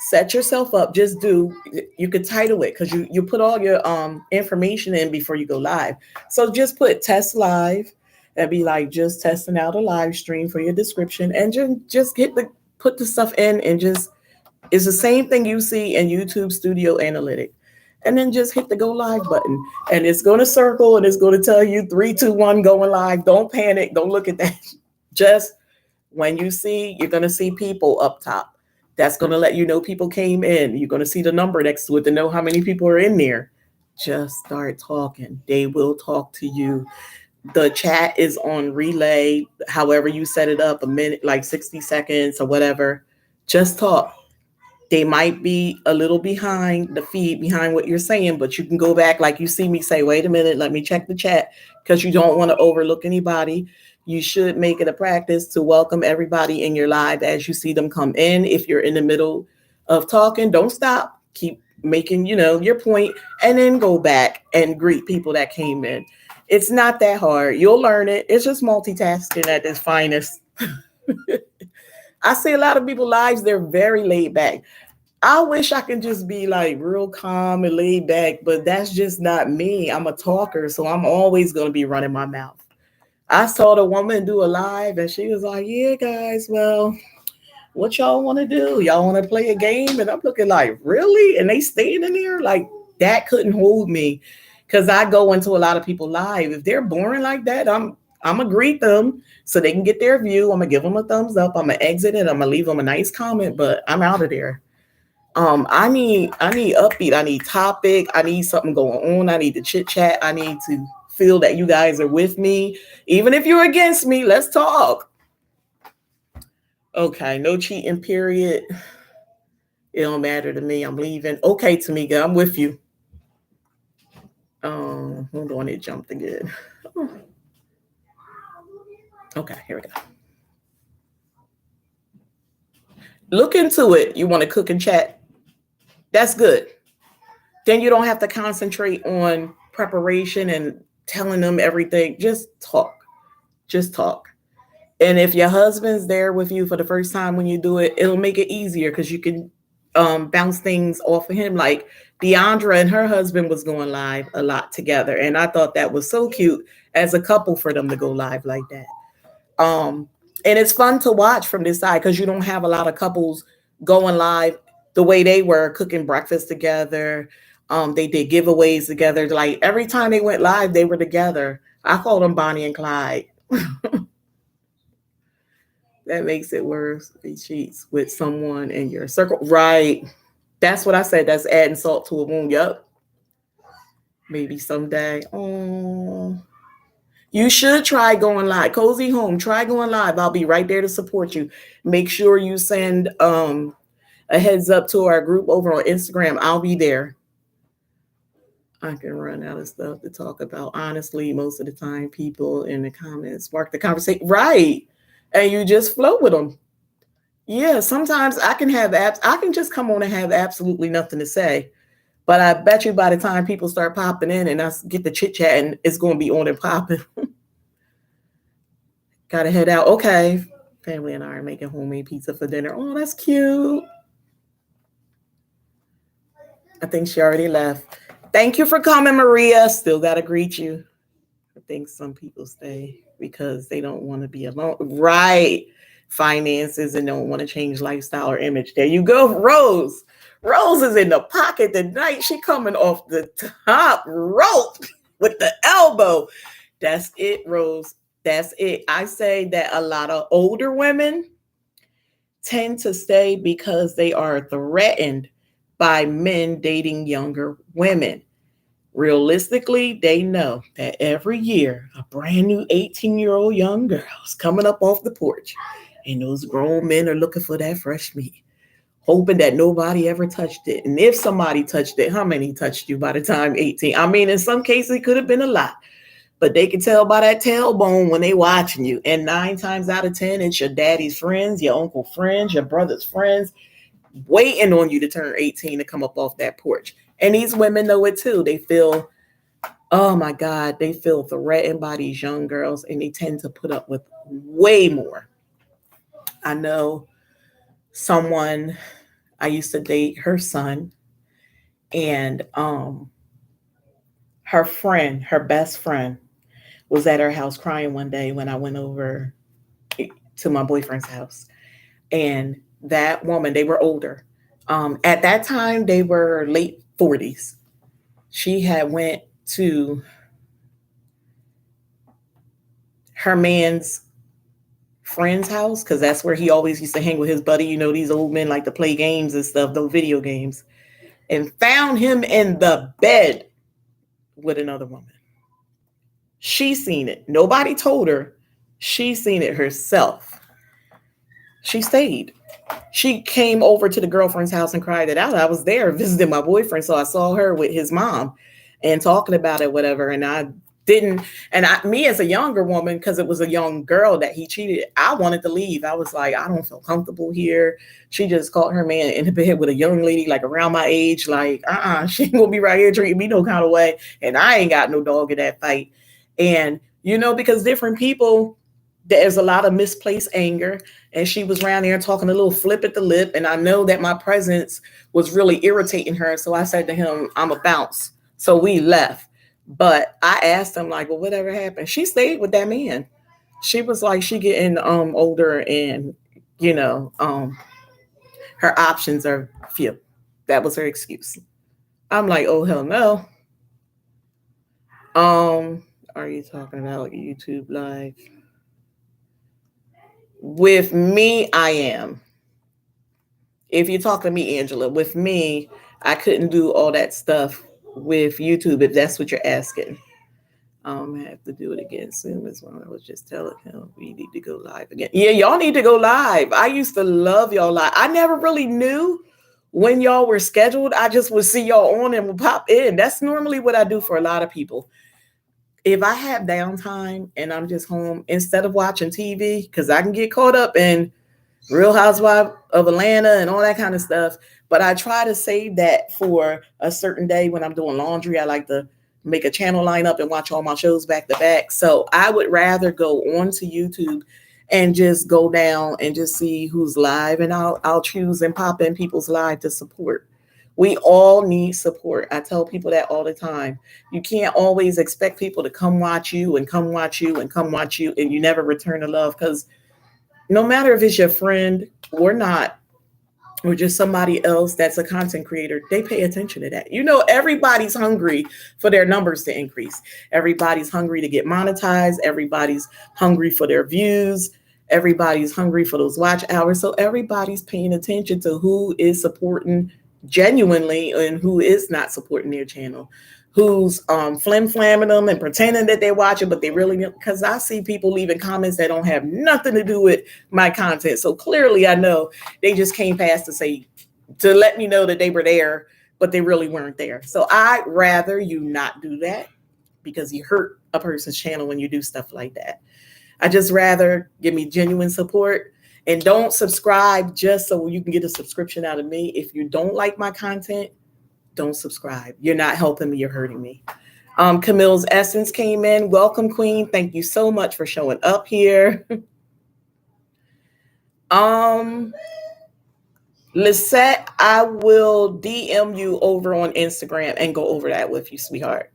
set yourself up. Just do. You could title it because you put all your information in before you go live. So just put test live and be like, just testing out a live stream for your description, and just put the stuff in and just. It's the same thing you see in YouTube Studio Analytic. And then just hit the go live button. And it's going to circle and it's going to tell you 3, 2, 1, going live. Don't panic. Don't look at that. Just when you're going to see people up top. That's going to let you know people came in. You're going to see the number next to it to know how many people are in there. Just start talking. They will talk to you. The chat is on relay. However you set it up, a minute, like 60 seconds or whatever. Just talk. They might be a little behind the feed, behind what you're saying, but you can go back, like you see me say, wait a minute, let me check the chat, because you don't want to overlook anybody. You should make it a practice to welcome everybody in your live as you see them come in. If you're in the middle of talking, don't stop. Keep making, your point, and then go back and greet people that came in. It's not that hard. You'll learn it. It's just multitasking at its finest. I see a lot of people lives, they're very laid back. I wish I could just be like real calm and laid back, but that's just not me. I'm a talker, so I'm always going to be running my mouth. I saw the woman do a live and she was like, yeah, guys, well, what y'all want to do? Y'all want to play a game? And I'm looking like, really? And they staying in there? Like, that couldn't hold me, because I go into a lot of people live. If they're boring like that, I'm going to greet them so they can get their view. I'm going to give them a thumbs up. I'm going to exit it. I'm going to leave them a nice comment, but I'm out of there. I need upbeat. I need topic. I need something going on. I need to chit chat. I need to feel that you guys are with me. Even if you're against me, let's talk. Okay, no cheating, period. It don't matter to me. I'm leaving. Okay, Tamika, I'm with you. Hold on, it jumped again. Okay, here we go. Look into it. You want to cook and chat? That's good. Then you don't have to concentrate on preparation and telling them everything. Just talk. Just talk. And if your husband's there with you for the first time when you do it, it'll make it easier because you can bounce things off of him. Like Deandra and her husband was going live a lot together. And I thought that was so cute as a couple for them to go live like that. And it's fun to watch from this side because you don't have a lot of couples going live the way they were, cooking breakfast together. They did giveaways together. Like every time they went live, they were together. I call them Bonnie and Clyde. That makes it worse. He cheats with someone in your circle. Right. That's what I said. That's adding salt to a wound. Yep. Maybe someday. Oh. You should try going live. Cozy Home, try going live. I'll be right there to support you. Make sure you send a heads up to our group over on Instagram. I'll be there. I can run out of stuff to talk about. Honestly, most of the time, people in the comments spark the conversation. Right. And you just flow with them. Yeah, sometimes I can have I can just come on and have absolutely nothing to say. But I bet you by the time people start popping in and us get the chit chat, and it's going to be on and popping. Gotta head out. Okay. Family and I are making homemade pizza for dinner. Oh, that's cute. I think she already left. Thank you for coming, Maria. Still got to greet you. I think some people stay because they don't want to be alone. Right. Finances and don't want to change lifestyle or image. There you go, Rose. Rose is in the pocket tonight. She coming off the top rope with the elbow. That's it, Rose. That's it. I say that a lot of older women tend to stay because they are threatened by men dating younger women. Realistically, they know that every year a brand new 18-year-old young girl is coming up off the porch, and those grown men are looking for that fresh meat, hoping that nobody ever touched it. And if somebody touched it, how many touched you by the time 18? I mean, in some cases, it could have been a lot, but they can tell by that tailbone when they watching you. And 9 times out of 10, it's your daddy's friends, your uncle's friends, your brother's friends, waiting on you to turn 18 to come up off that porch. And these women know it too. They feel, oh my God, they feel threatened by these young girls, and they tend to put up with way more. I know someone, I used to date her son, and her friend, her best friend, was at her house crying one day when I went over to my boyfriend's house. And that woman, they were older. At that time, they were late 40s. She had went to her man's friend's house because that's where he always used to hang with his buddy. You know, these old men like to play games and stuff, those video games, and found him in the bed with another woman. She seen it. Nobody told her. She seen it herself. She stayed. She came over to the girlfriend's house and cried it out. I was there visiting my boyfriend, so I saw her with his mom and talking about it, whatever. And I didn't, and me as a younger woman, because it was a young girl that he cheated, I wanted to leave. I was like, I don't feel comfortable here. She just caught her man in the bed with a young lady like around my age, like, she ain't gonna be right here treating me no kind of way. And I ain't got no dog in that fight. And, you know, because different people, there's a lot of misplaced anger, and she was around there talking a little flip at the lip. And I know that my presence was really irritating her. So I said to him, I'm a bounce. So we left. But I asked him, like, well, whatever happened? She stayed with that man. She was like, she getting older, and, you know, her options are few. That was her excuse. I'm like, oh, hell no. Are you talking about YouTube Live? With me, I am. If you talk to me, Angela, with me, I couldn't do all that stuff with YouTube, if that's what you're asking. I have to do it again soon. As well. I was just telling him we need to go live again. Yeah, y'all need to go live. I used to love y'all live. I never really knew when y'all were scheduled. I just would see y'all on and would pop in. That's normally what I do for a lot of people. If I have downtime and I'm just home, instead of watching TV, because I can get caught up in Real Housewives of Atlanta and all that kind of stuff, but I try to save that for a certain day when I'm doing laundry. I like to make a channel lineup and watch all my shows back to back. So I would rather go onto YouTube and just go down and just see who's live, and I'll choose and pop in people's live to support. We all need support. I tell people that all the time. You can't always expect people to come watch you and come watch you and come watch you, and you never return the love, because no matter if it's your friend or not, or just somebody else that's a content creator, they pay attention to that. You know, everybody's hungry for their numbers to increase. Everybody's hungry to get monetized. Everybody's hungry for their views. Everybody's hungry for those watch hours. So everybody's paying attention to who is supporting genuinely and who is not supporting their channel, who's flim-flamming them and pretending that they're watching, but they really, because I see people leaving comments that don't have nothing to do with my content. So clearly I know they just came past to let me know that they were there, but they really weren't there. So I'd rather you not do that, because you hurt a person's channel when you do stuff like that. I just rather give me genuine support. And don't subscribe just so you can get a subscription out of me. If you don't like my content, don't subscribe. You're not helping me. You're hurting me. Camille's Essence came in. Welcome, Queen. Thank you so much for showing up here. Lisette, I will DM you over on Instagram and go over that with you, sweetheart.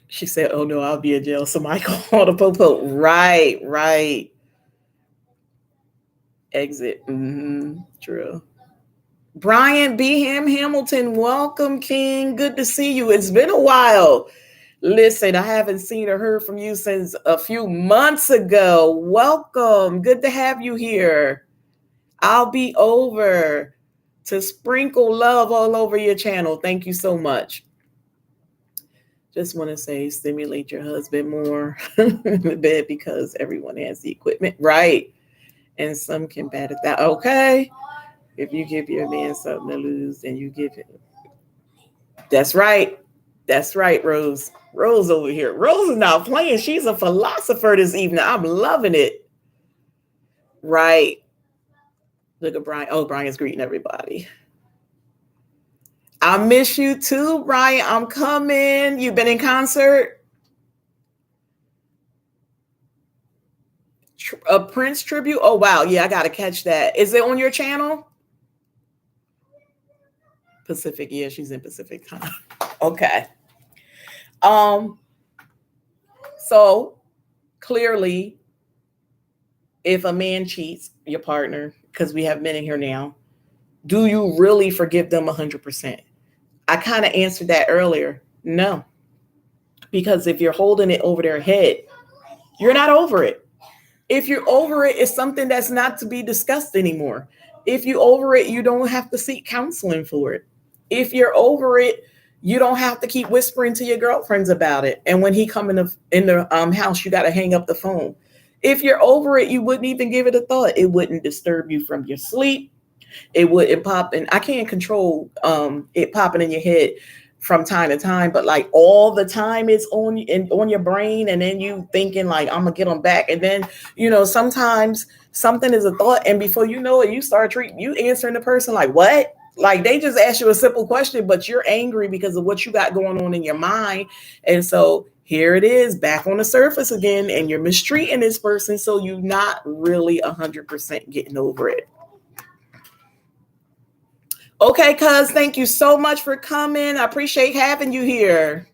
She said, oh no, I'll be in jail. So Michael called the popo. Right. Exit. True. Brian B. Hamilton, welcome, King. Good to see you. It's been a while. Listen, I haven't seen or heard from you since a few months ago. Welcome. Good to have you here. I'll be over to sprinkle love all over your channel. Thank you so much. Just want to say, stimulate your husband more in the bed because everyone has the equipment, right? And some can bat it that. Okay. If you give your man something to lose, then you give him. That's right. That's right, Rose. Rose over here. Rose is not playing. She's a philosopher this evening. I'm loving it. Right. Look at Brian. Oh, Brian's greeting everybody. I miss you too, Brian. I'm coming. You've been in concert? A Prince tribute? Oh, wow. Yeah, I got to catch that. Is it on your channel? Pacific. Yeah, she's in Pacific time. Okay. So clearly, if a man cheats, your partner, because we have men in here now, do you really forgive them 100%? I kind of answered that earlier. No. Because if you're holding it over their head, you're not over it. If you're over it, it's something that's not to be discussed anymore. If you're over it, you don't have to seek counseling for it. If you're over it, you don't have to keep whispering to your girlfriends about it. And when he come in the house, you got to hang up the phone. If you're over it, you wouldn't even give it a thought. It wouldn't disturb you from your sleep. It wouldn't pop in. I can't control it popping in your head from time to time, but like all the time it's on your brain, and then you thinking like, I'm gonna get them back. And then, sometimes something is a thought, and before you know it, you start you answering the person like, what? Like they just asked you a simple question, but you're angry because of what you got going on in your mind. And so here it is back on the surface again, and you're mistreating this person. So you're not really 100% getting over it. Okay, cuz, thank you so much for coming. I appreciate having you here.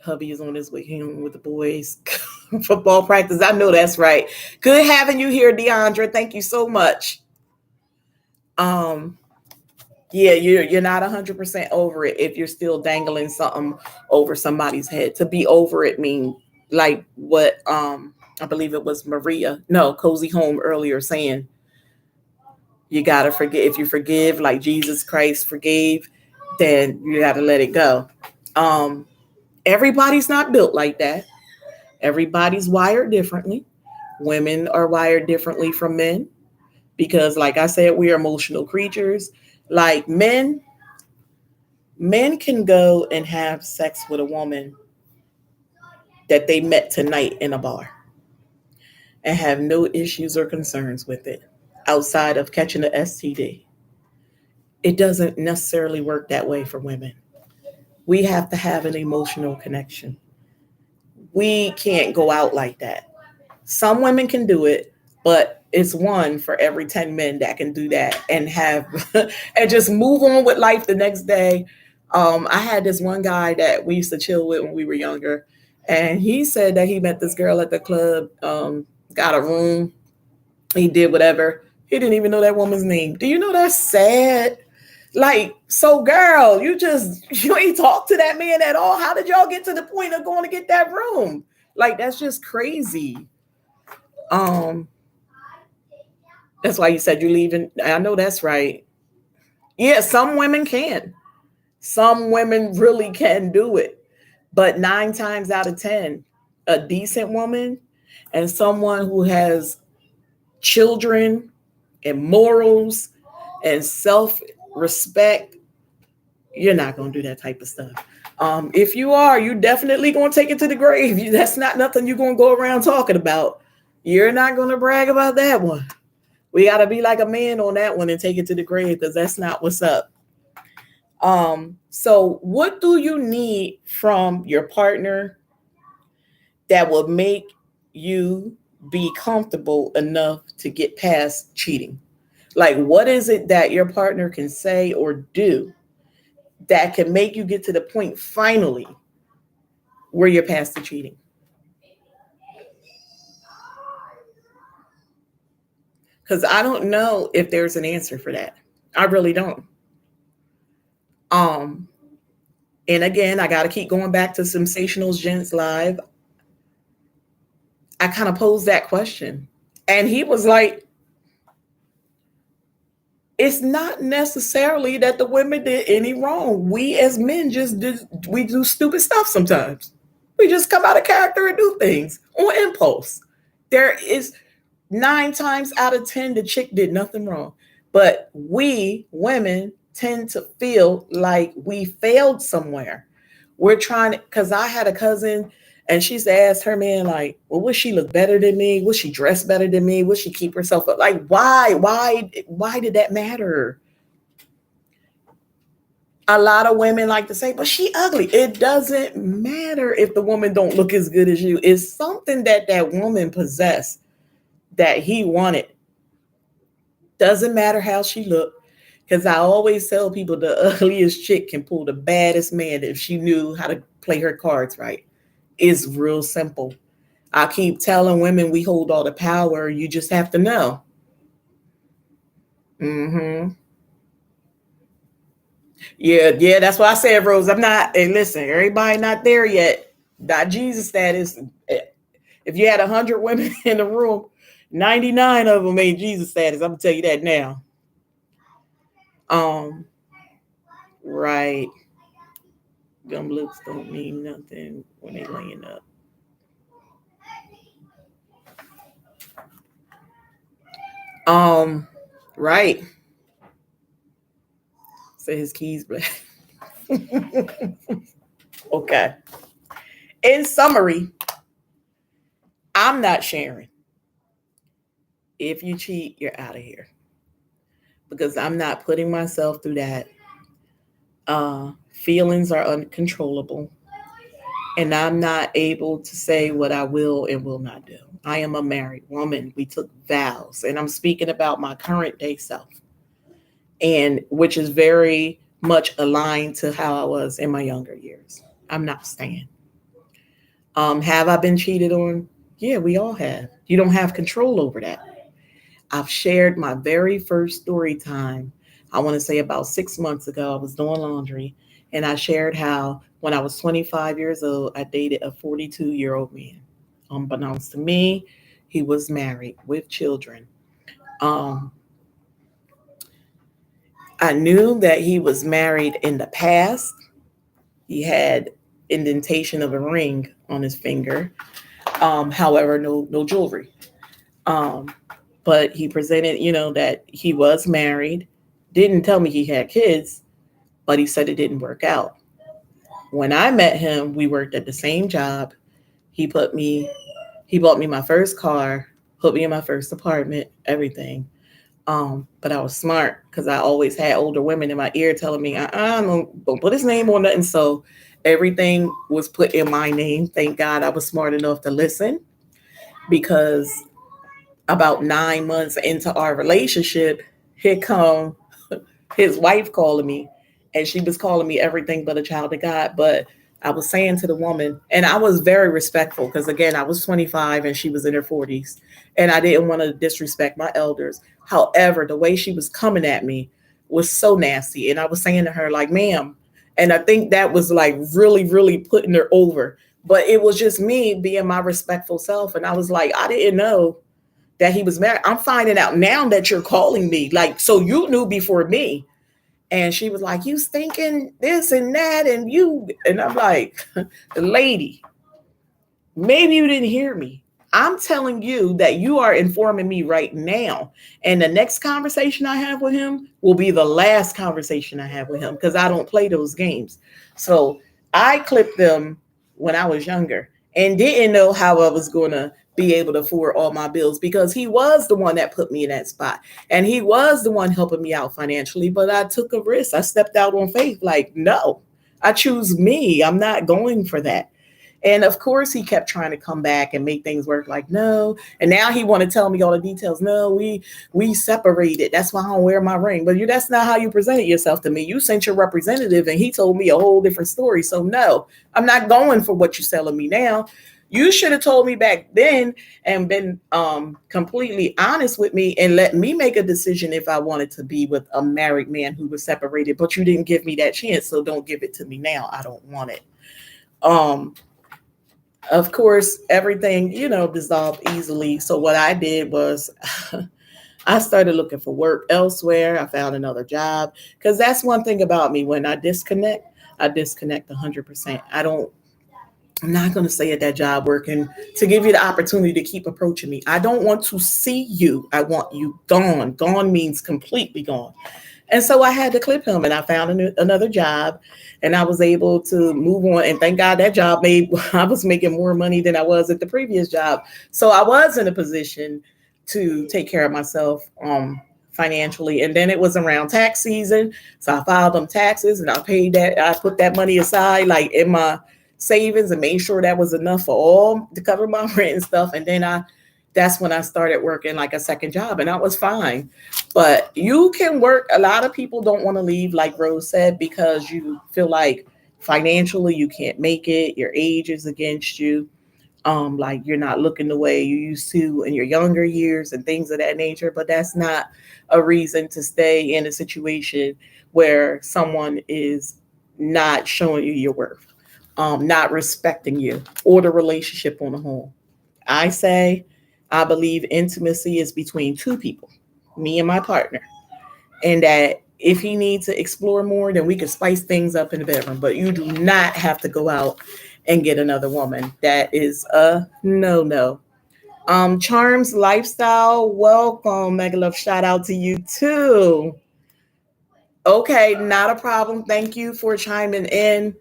Hubby is on his way home with the boys. Football practice. I know that's right. Good having you here, Deandra. Thank you so much. Yeah, you're not 100% over it if you're still dangling something over somebody's head. To be over it means like what I believe it was Cozy Home earlier saying. You got to forgive. If you forgive like Jesus Christ forgave, then you got to let it go. Everybody's not built like that. Everybody's wired differently. Women are wired differently from men because, like I said, we are emotional creatures. Like men can go and have sex with a woman that they met tonight in a bar and have no issues or concerns with it outside of catching the STD. It doesn't necessarily work that way for women. We have to have an emotional connection. We can't go out like that. Some women can do it, but it's one for every 10 men that can do that and have and just move on with life the next day. I had this one guy that we used to chill with when we were younger, and he said that he met this girl at the club, got a room, he did whatever. He didn't even know that woman's name. Do you know that's sad? Like, so girl, you ain't talk to that man at all. How did y'all get to the point of going to get that room? Like, that's just crazy. That's why you said you're leaving. I know that's right. Yeah, some women can. Some women really can do it. But 9 times out of 10, a decent woman and someone who has children and morals and self-respect, you're not going to do that type of stuff. If you are, you definitely going to take it to the grave. That's not nothing you're going to go around talking about. You're not going to brag about that one. We got to be like a man on that one and take it to the grave, because that's not what's up. So what do you need from your partner that will make you be comfortable enough to get past cheating? Like, what is it that your partner can say or do that can make you get to the point finally where you're past the cheating? Because I don't know if there's an answer for that. I really don't. Um, and again, I got to keep going back to Sensational Gents Live. I kind of posed that question. And he was like, it's not necessarily that the women did any wrong. We as men we do stupid stuff sometimes. We just come out of character and do things on impulse. There is 9 times out of 10, the chick did nothing wrong. But we women tend to feel like we failed somewhere. We're trying to, because I had a cousin and she used to ask her man, like, well, would she look better than me? Would she dress better than me? Would she keep herself up? Like, why did that matter? A lot of women like to say, but she ugly. It doesn't matter if the woman don't look as good as you. It's something that that woman possessed that he wanted. Doesn't matter how she looked. Because I always tell people the ugliest chick can pull the baddest man if she knew how to play her cards right. It's real simple. I keep telling women we hold all the power. You just have to know. Mm-hmm. Yeah, that's why I said, Rose, I'm not, and listen, everybody not there yet. Not Jesus status. If you had 100 women in the room, 99 of them ain't Jesus status. I'm gonna tell you that now. Um, right. Them looks don't mean nothing when they laying up. Um, right. So his keys black. Okay. In summary, I'm not sharing. If you cheat, you're out of here. Because I'm not putting myself through that. Feelings are uncontrollable. And I'm not able to say what I will and will not do. I am a married woman. We took vows. And I'm speaking about my current day self. And which is very much aligned to how I was in my younger years. I'm not staying. Have I been cheated on? Yeah, we all have. You don't have control over that. I've shared my very first story time. I want to say about 6 months ago, I was doing laundry, and I shared how when I was 25 years old, I dated a 42-year-old man. Unbeknownst to me, he was married with children. Um, I knew that he was married in the past. He had indentation of a ring on his finger. However, no jewelry. Um, but he presented, that he was married. Didn't tell me he had kids, but he said it didn't work out. When I met him, we worked at the same job. He put me, he bought me my first car, put me in my first apartment, everything. But I was smart because I always had older women in my ear telling me, don't put his name on nothing. So everything was put in my name. Thank God I was smart enough to listen, because about 9 months into our relationship, here come his wife calling me, and she was calling me everything but a child of God. But I was saying to the woman, and I was very respectful because, again, I was 25 and she was in her 40s, and I didn't want to disrespect my elders. However, the way she was coming at me was so nasty. And I was saying to her, like, ma'am, and I think that was like really, really putting her over. But it was just me being my respectful self. And I was like, I didn't know that he was married. I'm finding out now that you're calling me. Like, so you knew before me. And she was like, you thinking this and that, and I'm like, lady, maybe you didn't hear me. I'm telling you that you are informing me right now. And the next conversation I have with him will be the last conversation I have with him, because I don't play those games. So I clipped them when I was younger and didn't know how I was going to be able to afford all my bills, because he was the one that put me in that spot. And he was the one helping me out financially. But I took a risk. I stepped out on faith. Like, no, I choose me. I'm not going for that. And of course, he kept trying to come back and make things work. Like, no. And now he want to tell me all the details. No, we separated. That's why I don't wear my ring. But that's not how you presented yourself to me. You sent your representative, and he told me a whole different story. So no, I'm not going for what you're selling me now. You should have told me back then and been completely honest with me and let me make a decision if I wanted to be with a married man who was separated. But you didn't give me that chance, so don't give it to me now. I don't want it. Of course, everything, dissolved easily. So what I did was I started looking for work elsewhere. I found another job, because that's one thing about me. When I disconnect 100%. I'm not going to stay at that job working to give you the opportunity to keep approaching me. I don't want to see you. I want you gone. Gone means completely gone. And so I had to clip him, and I found another job, and I was able to move on. And thank God that job I was making more money than I was at the previous job. So I was in a position to take care of myself financially. And then it was around tax season. So I filed them taxes, and I paid that. I put that money aside, like in my savings, and made sure that was enough for all to cover my rent and stuff. And then that's when I started working like a second job, and I was fine. But you can work. A lot of people don't want to leave, like Rose said, because you feel like financially you can't make it. Your age is against you. Like you're not looking the way you used to in your younger years and things of that nature. But that's not a reason to stay in a situation where someone is not showing you your worth, not respecting you or the relationship on the whole. I believe intimacy is between two people, me and my partner, and that if he needs to explore more, then we can spice things up in the bedroom. But you do not have to go out and get another woman. That is a no no. Charms Lifestyle, welcome. Mega love, shout out to you too. Okay, not a problem. Thank you for chiming in.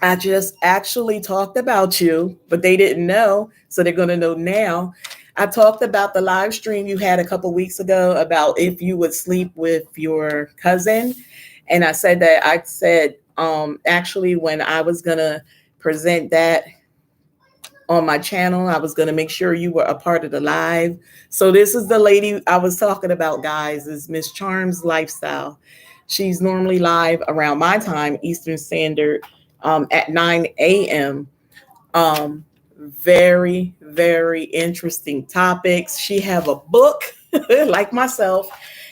I just actually talked about you, but they didn't know, so they're going to know now. I talked about the live stream you had a couple weeks ago about if you would sleep with your cousin. And I said, actually, when I was going to present that on my channel, I was going to make sure you were a part of the live. So this is the lady I was talking about, guys, is Miss Charms Lifestyle. She's normally live around my time, Eastern Standard, at 9 a.m. Very, very interesting topics. She have a book like myself,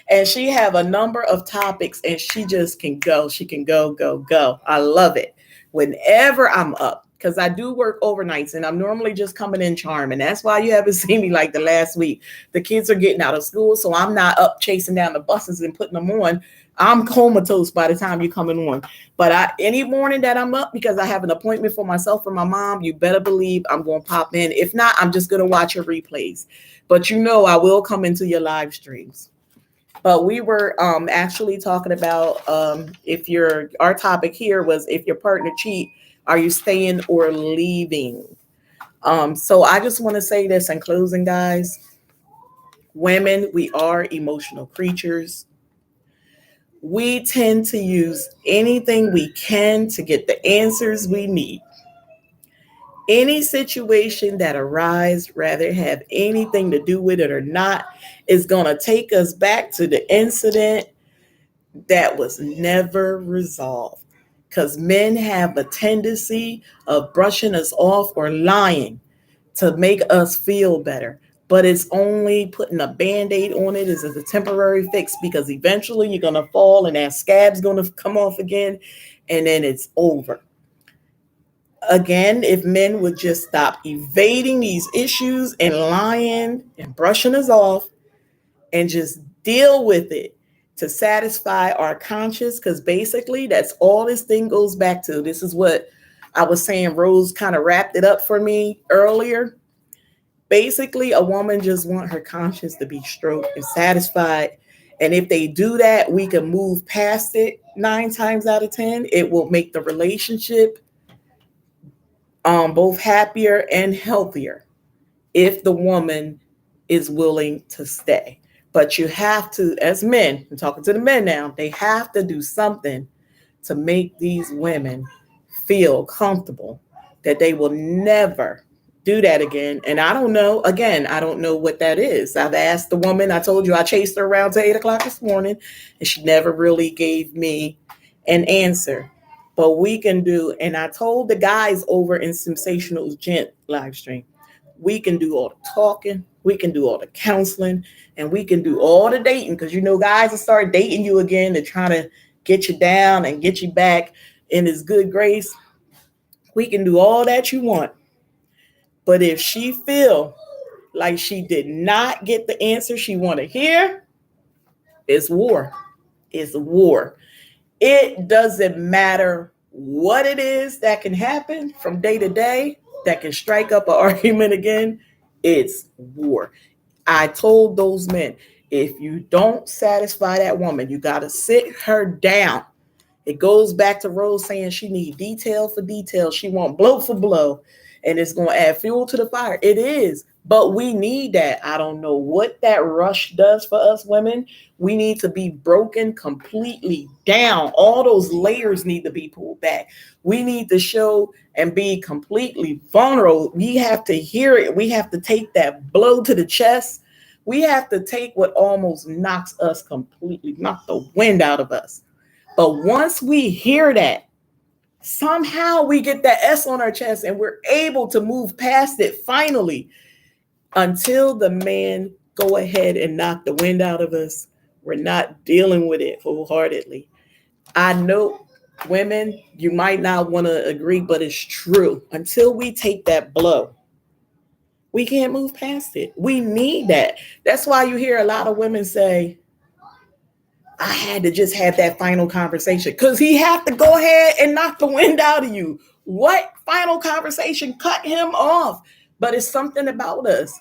and she have a number of topics, and she just can go. She can go, go, go. I love it. Whenever I'm up, because I do work overnights, and I'm normally just coming in charm. And that's why you haven't seen me like the last week. The kids are getting out of school, so I'm not up chasing down the buses and putting them on. I'm comatose by the time you're coming on. But any morning that I'm up, because I have an appointment for myself or my mom, you better believe I'm going to pop in. If not, I'm just going to watch your replays. But I will come into your live streams. But we were actually talking about our topic here was if your partner cheat, are you staying or leaving? So I just want to say this in closing, guys. Women, we are emotional creatures. We tend to use anything we can to get the answers we need. Any situation that arises, rather have anything to do with it or not, is going to take us back to the incident that was never resolved. Because men have a tendency of brushing us off or lying to make us feel better. But it's only putting a Band-Aid on it as a temporary fix, because eventually you're going to fall and that scab's going to come off again, and then it's over. Again, if men would just stop evading these issues and lying and brushing us off and just deal with it to satisfy our conscience, because basically that's all this thing goes back to. This is what I was saying. Rose kind of wrapped it up for me earlier. Basically, a woman just wants her conscience to be stroked and satisfied. And if they do that, we can move past it 9 times out of 10. It will make the relationship both happier and healthier. if the woman is willing to stay. But you have to, as men, I'm talking to the men now, they have to do something to make these women feel comfortable that they will never do that again. And I don't know, again, I don't know what that is. I've asked the woman, I told you I chased her around to 8 o'clock this morning, and she never really gave me an answer. But we can do, and I told the guys over in Sensational Gent live stream, we can do all the talking, we can do all the counseling, and we can do all the dating, because you know guys will start dating you again to try to get you down and get you back in his good grace. We can do all that you want. But if she feel like she did not get the answer she want to hear, it's war. It's war. It doesn't matter what it is that can happen from day to day that can strike up an argument again. It's war. I told those men, if you don't satisfy that woman, you got to sit her down. It goes back to Rose saying she need detail for detail. She want blow for blow, and it's going to add fuel to the fire. It is, but we need that. I don't know what that rush does for us women. We need to be broken completely down. All those layers need to be pulled back. We need to show and be completely vulnerable. We have to hear it. We have to take that blow to the chest. We have to take what almost knocks us completely, knock the wind out of us. But once we hear that, somehow we get that S on our chest and we're able to move past it finally. Until the man go ahead and knock the wind out of us, we're not dealing with it wholeheartedly. I know women, you might not want to agree, but it's true. Until we take that blow, we can't move past it. We need that. That's why you hear a lot of women say, I had to just have that final conversation, because he had to go ahead and knock the wind out of you. What final conversation cut him off? But it's something about us.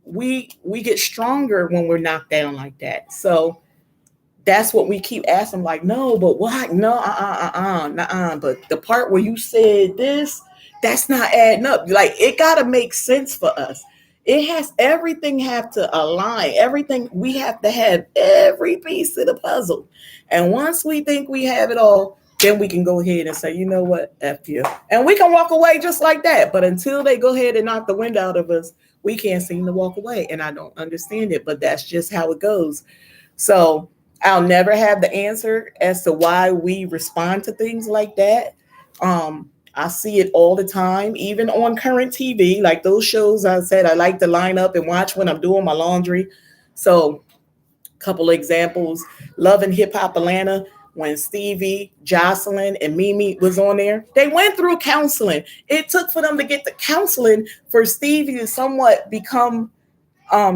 We get stronger when we're knocked down like that. So that's what we keep asking, like, no, but what? No, But the part where you said this, that's not adding up. Like, it gotta make sense for us. It has, everything have to align. Everything, we have to have every piece of the puzzle. And once we think we have it all, then we can go ahead and say, you know what, F you. And we can walk away just like that. But until they go ahead and knock the wind out of us, we can't seem to walk away. And I don't understand it, but that's just how it goes. So I'll never have the answer as to why we respond to things like that. I see it all the time, even on current TV, like those shows I said I like to line up and watch when I'm doing my laundry. So, a couple of examples: Love and Hip Hop Atlanta, when Stevie, Jocelyn, and Mimi was on there, they went through counseling. It took for them to get the counseling for Stevie to somewhat become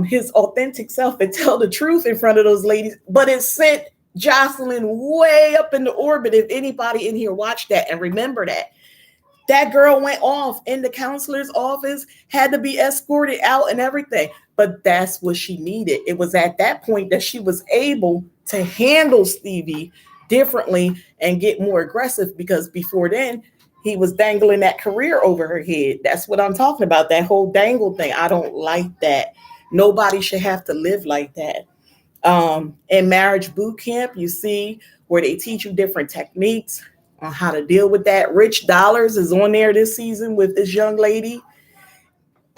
his authentic self and tell the truth in front of those ladies. But it sent Jocelyn way up in the orbit. If anybody in here watched that and remember that. That girl went off in the counselor's office, had to be escorted out and everything. But that's what she needed. It was at that point that she was able to handle Stevie differently and get more aggressive, because before then, he was dangling that career over her head. That's what I'm talking about, that whole dangle thing. I don't like that. Nobody should have to live like that. In marriage boot camp, you see where they teach you different techniques on how to deal with that. Rich Dollars is on there this season with this young lady,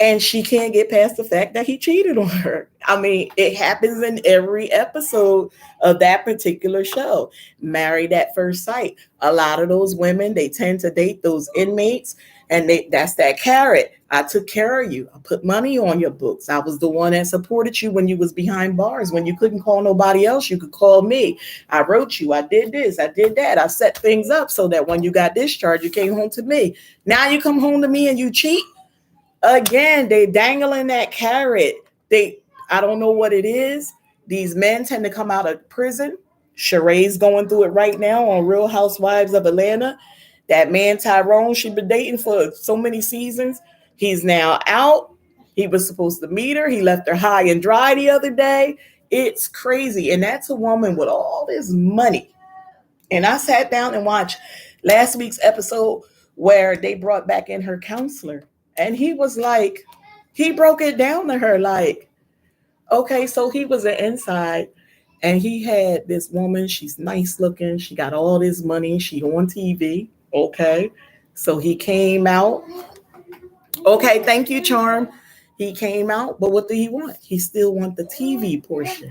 and she can't get past the fact that he cheated on her. I mean, it happens in every episode of that particular show. Married at First Sight. A lot of those women, they tend to date those inmates, and that's that carrot. I took care of you. I put money on your books. I was the one that supported you when you was behind bars. When you couldn't call nobody else, you could call me. I wrote you. I did this. I did that. I set things up so that when you got discharged, you came home to me. Now you come home to me and you cheat. Again, they dangling that carrot. I don't know what it is. These men tend to come out of prison. Sheree's going through it right now on Real Housewives of Atlanta. That man Tyrone she's been dating for so many seasons, he's now out. He was supposed to meet her. He left her high and dry the other day. It's crazy. And that's a woman with all this money. And I sat down and watched last week's episode where they brought back in her counselor. And he was like, He broke it down to her like, okay, so he was an inside and he had this woman. She's nice looking. She got all this money. She on TV. Okay. So he came out. Okay, thank you, Charm. He came out, but what did he want? He still want the TV portion.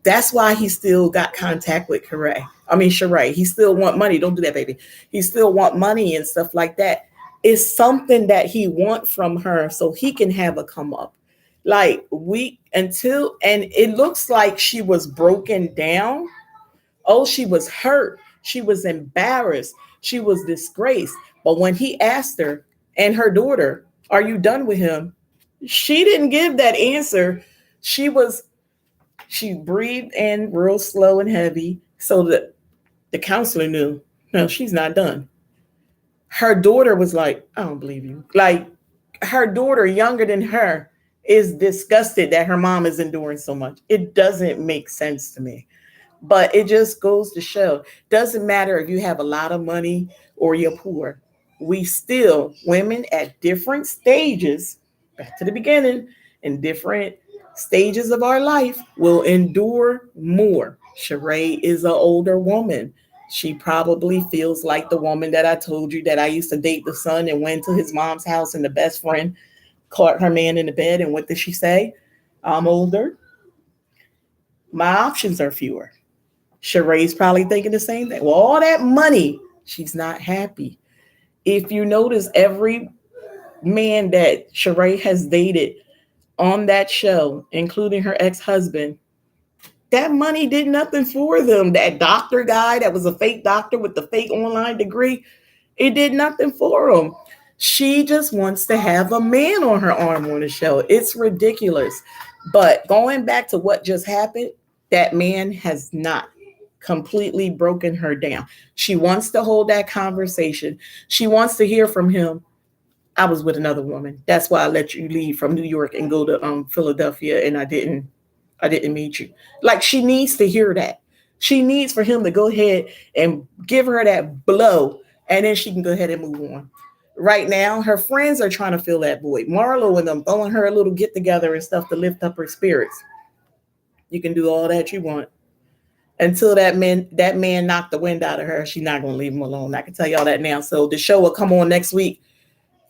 That's why he still got contact with Sheree. He still want money. Don't do that, baby. He still want money and stuff like that. It's something that he want from her so he can have a come up. Like we until and it looks like she was broken down. Oh, she was hurt. She was embarrassed. She was disgraced. But when he asked her and her daughter, "Are you done with him?" She didn't give that answer. She was she breathed in real slow and heavy so that the counselor knew, no, she's not done. Her daughter was like, I don't believe you. Like her daughter, younger than her, is disgusted that her mom is enduring so much. It doesn't make sense to me. But it just goes to show, doesn't matter if you have a lot of money or you're poor. We still, women at different stages, back to the beginning, in different stages of our life, will endure more. Sheree is an older woman. She probably feels like the woman that I told you that I used to date the son and went to his mom's house and the best friend caught her man in the bed. And what did she say? I'm older. My options are fewer. Sheree's probably thinking the same thing. Well, all that money, she's not happy. If you notice, every man that Sheree has dated on that show, including her ex-husband, that money did nothing for them. That doctor guy that was a fake doctor with the fake online degree, it did nothing for him. She just wants to have a man on her arm on the show. It's ridiculous. But going back to what just happened, that man has not completely broken her down. She wants to hold that conversation. She wants to hear from him. I was with another woman. That's why I let you leave from New York and go to Philadelphia, and I didn't meet you. Like she needs to hear that. She needs for him to go ahead and give her that blow, and then she can go ahead and move on. Right now, her friends are trying to fill that void. Marlo and them throwing her a little get together and stuff to lift up her spirits. You can do all that you want until that man knocked the wind out of her. She's not gonna leave him alone. I can tell y'all that now. So the show will come on next week,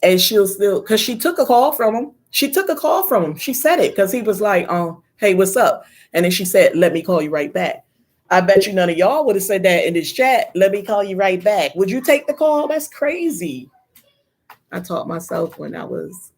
and she'll still because she took a call from him. She took a call from him. She said it because he was like, hey, what's up? And then she said, let me call you right back. I bet you none of y'all would have said that in this chat. Let me call you right back. Would you take the call? That's crazy. I taught myself when I was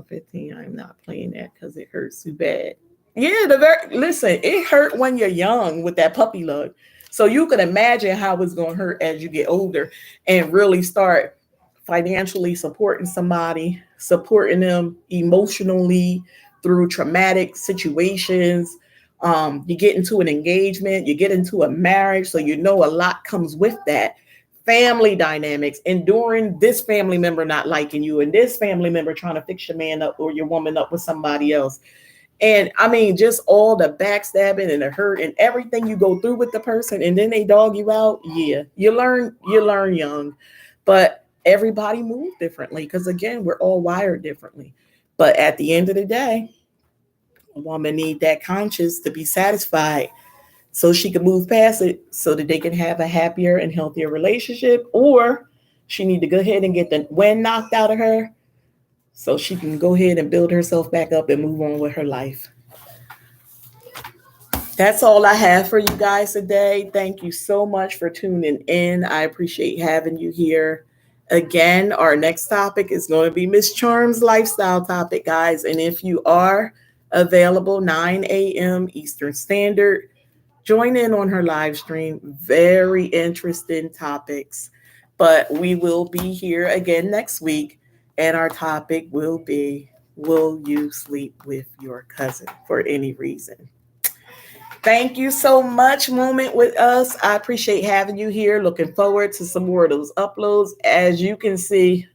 15. I'm not playing that because it hurts too bad. Yeah, listen, it hurt when you're young with that puppy love. So you can imagine how it's going to hurt as you get older and really start financially supporting somebody, supporting them emotionally through traumatic situations. You get into an engagement, you get into a marriage, so you know a lot comes with that. Family dynamics, enduring this family member not liking you and this family member trying to fix your man up or your woman up with somebody else. And I mean, just all the backstabbing and the hurt and everything you go through with the person, and then they dog you out. Yeah, you learn young, but everybody moves differently because again, we're all wired differently. But at the end of the day, a woman need that conscience to be satisfied so she can move past it so that they can have a happier and healthier relationship, or she need to go ahead and get the wind knocked out of her so she can go ahead and build herself back up and move on with her life. That's all I have for you guys today. Thank you so much for tuning in. I appreciate having you here. Again, our next topic is going to be Miss Charm's lifestyle topic, guys. And if you are available 9 a.m. Eastern Standard, join in on her live stream. Very interesting topics. But we will be here again next week. And our topic will be, will you sleep with your cousin for any reason? Thank you so much, Moment with Us. I appreciate having you here. Looking forward to some more of those uploads. As you can see,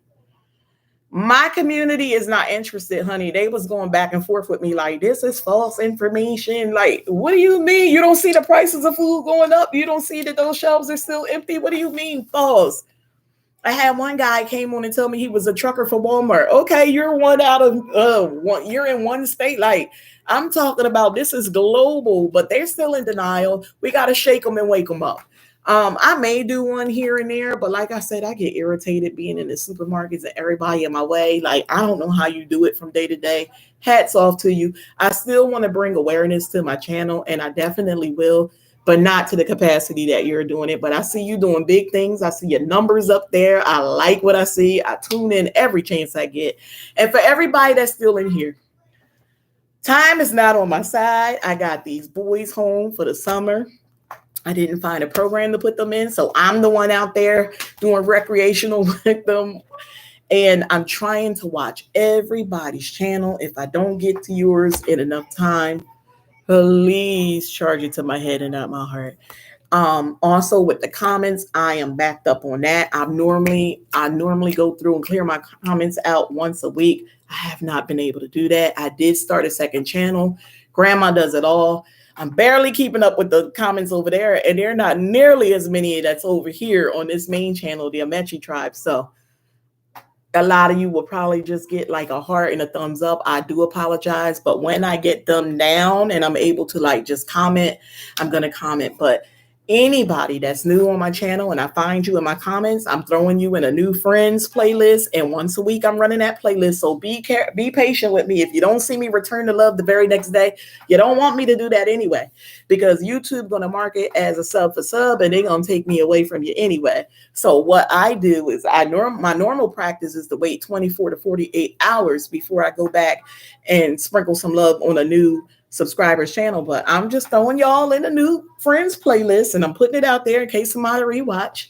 my community is not interested, honey. They was going back and forth with me like, this is false information. Like, what do you mean? You don't see the prices of food going up? You don't see that those shelves are still empty? What do you mean false? I had one guy came on and tell me he was a trucker for Walmart. Okay, you're one out of one. You're in one state. Like I'm talking about, this is global, but they're still in denial. We got to shake them and wake them up. I may do one here and there, but like I said, I get irritated being in the supermarkets and everybody in my way. Like I don't know how you do it from day to day. Hats off to you. I still want to bring awareness to my channel, and I definitely will, but not to the capacity that you're doing it. But I see you doing big things. I see your numbers up there. I like what I see. I tune in every chance I get. And for everybody that's still in here, time is not on my side. I got these boys home for the summer. I didn't find a program to put them in. So I'm the one out there doing recreational with them. And I'm trying to watch everybody's channel. If I don't get to yours in enough time, please charge it to my head and not my heart. Also with the comments, I am backed up on that. I normally go through and clear my comments out once a week. I have not been able to do that. I did start a second channel. Grandma does it all. I'm barely keeping up with the comments over there, and they're not nearly as many that's over here on this main channel, the Amaechi tribe. So a lot of you will probably just get like a heart and a thumbs up. I do apologize, but when I get them down and I'm able to like just comment, I'm going to comment. But anybody that's new on my channel and I find you in my comments, I'm throwing you in a new friends playlist, and once a week I'm running that playlist. So be patient with me. If you don't see me return to love the very next day, you don't want me to do that anyway, because YouTube going to mark it as a sub for sub, and they're going to take me away from you anyway. So what I do is my normal practice is to wait 24 to 48 hours before I go back and sprinkle some love on a new subscribers channel. But I'm just throwing y'all in a new friends playlist, and I'm putting it out there in case somebody rewatch.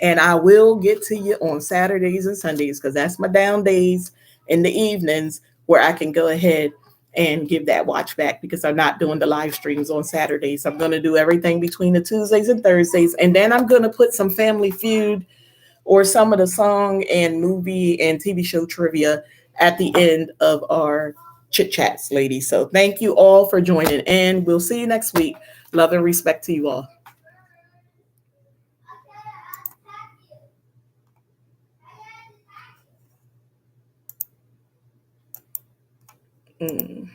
And I will get to you on Saturdays and Sundays, because that's my down days in the evenings where I can go ahead and give that watch back, because I'm not doing the live streams on Saturdays. I'm going to do everything between the Tuesdays and Thursdays. And then I'm going to put some Family Feud or some of the song and movie and TV show trivia at the end of our chit chats, ladies. So thank you all for joining in. We'll see you next week. Love and respect to you all. Mm.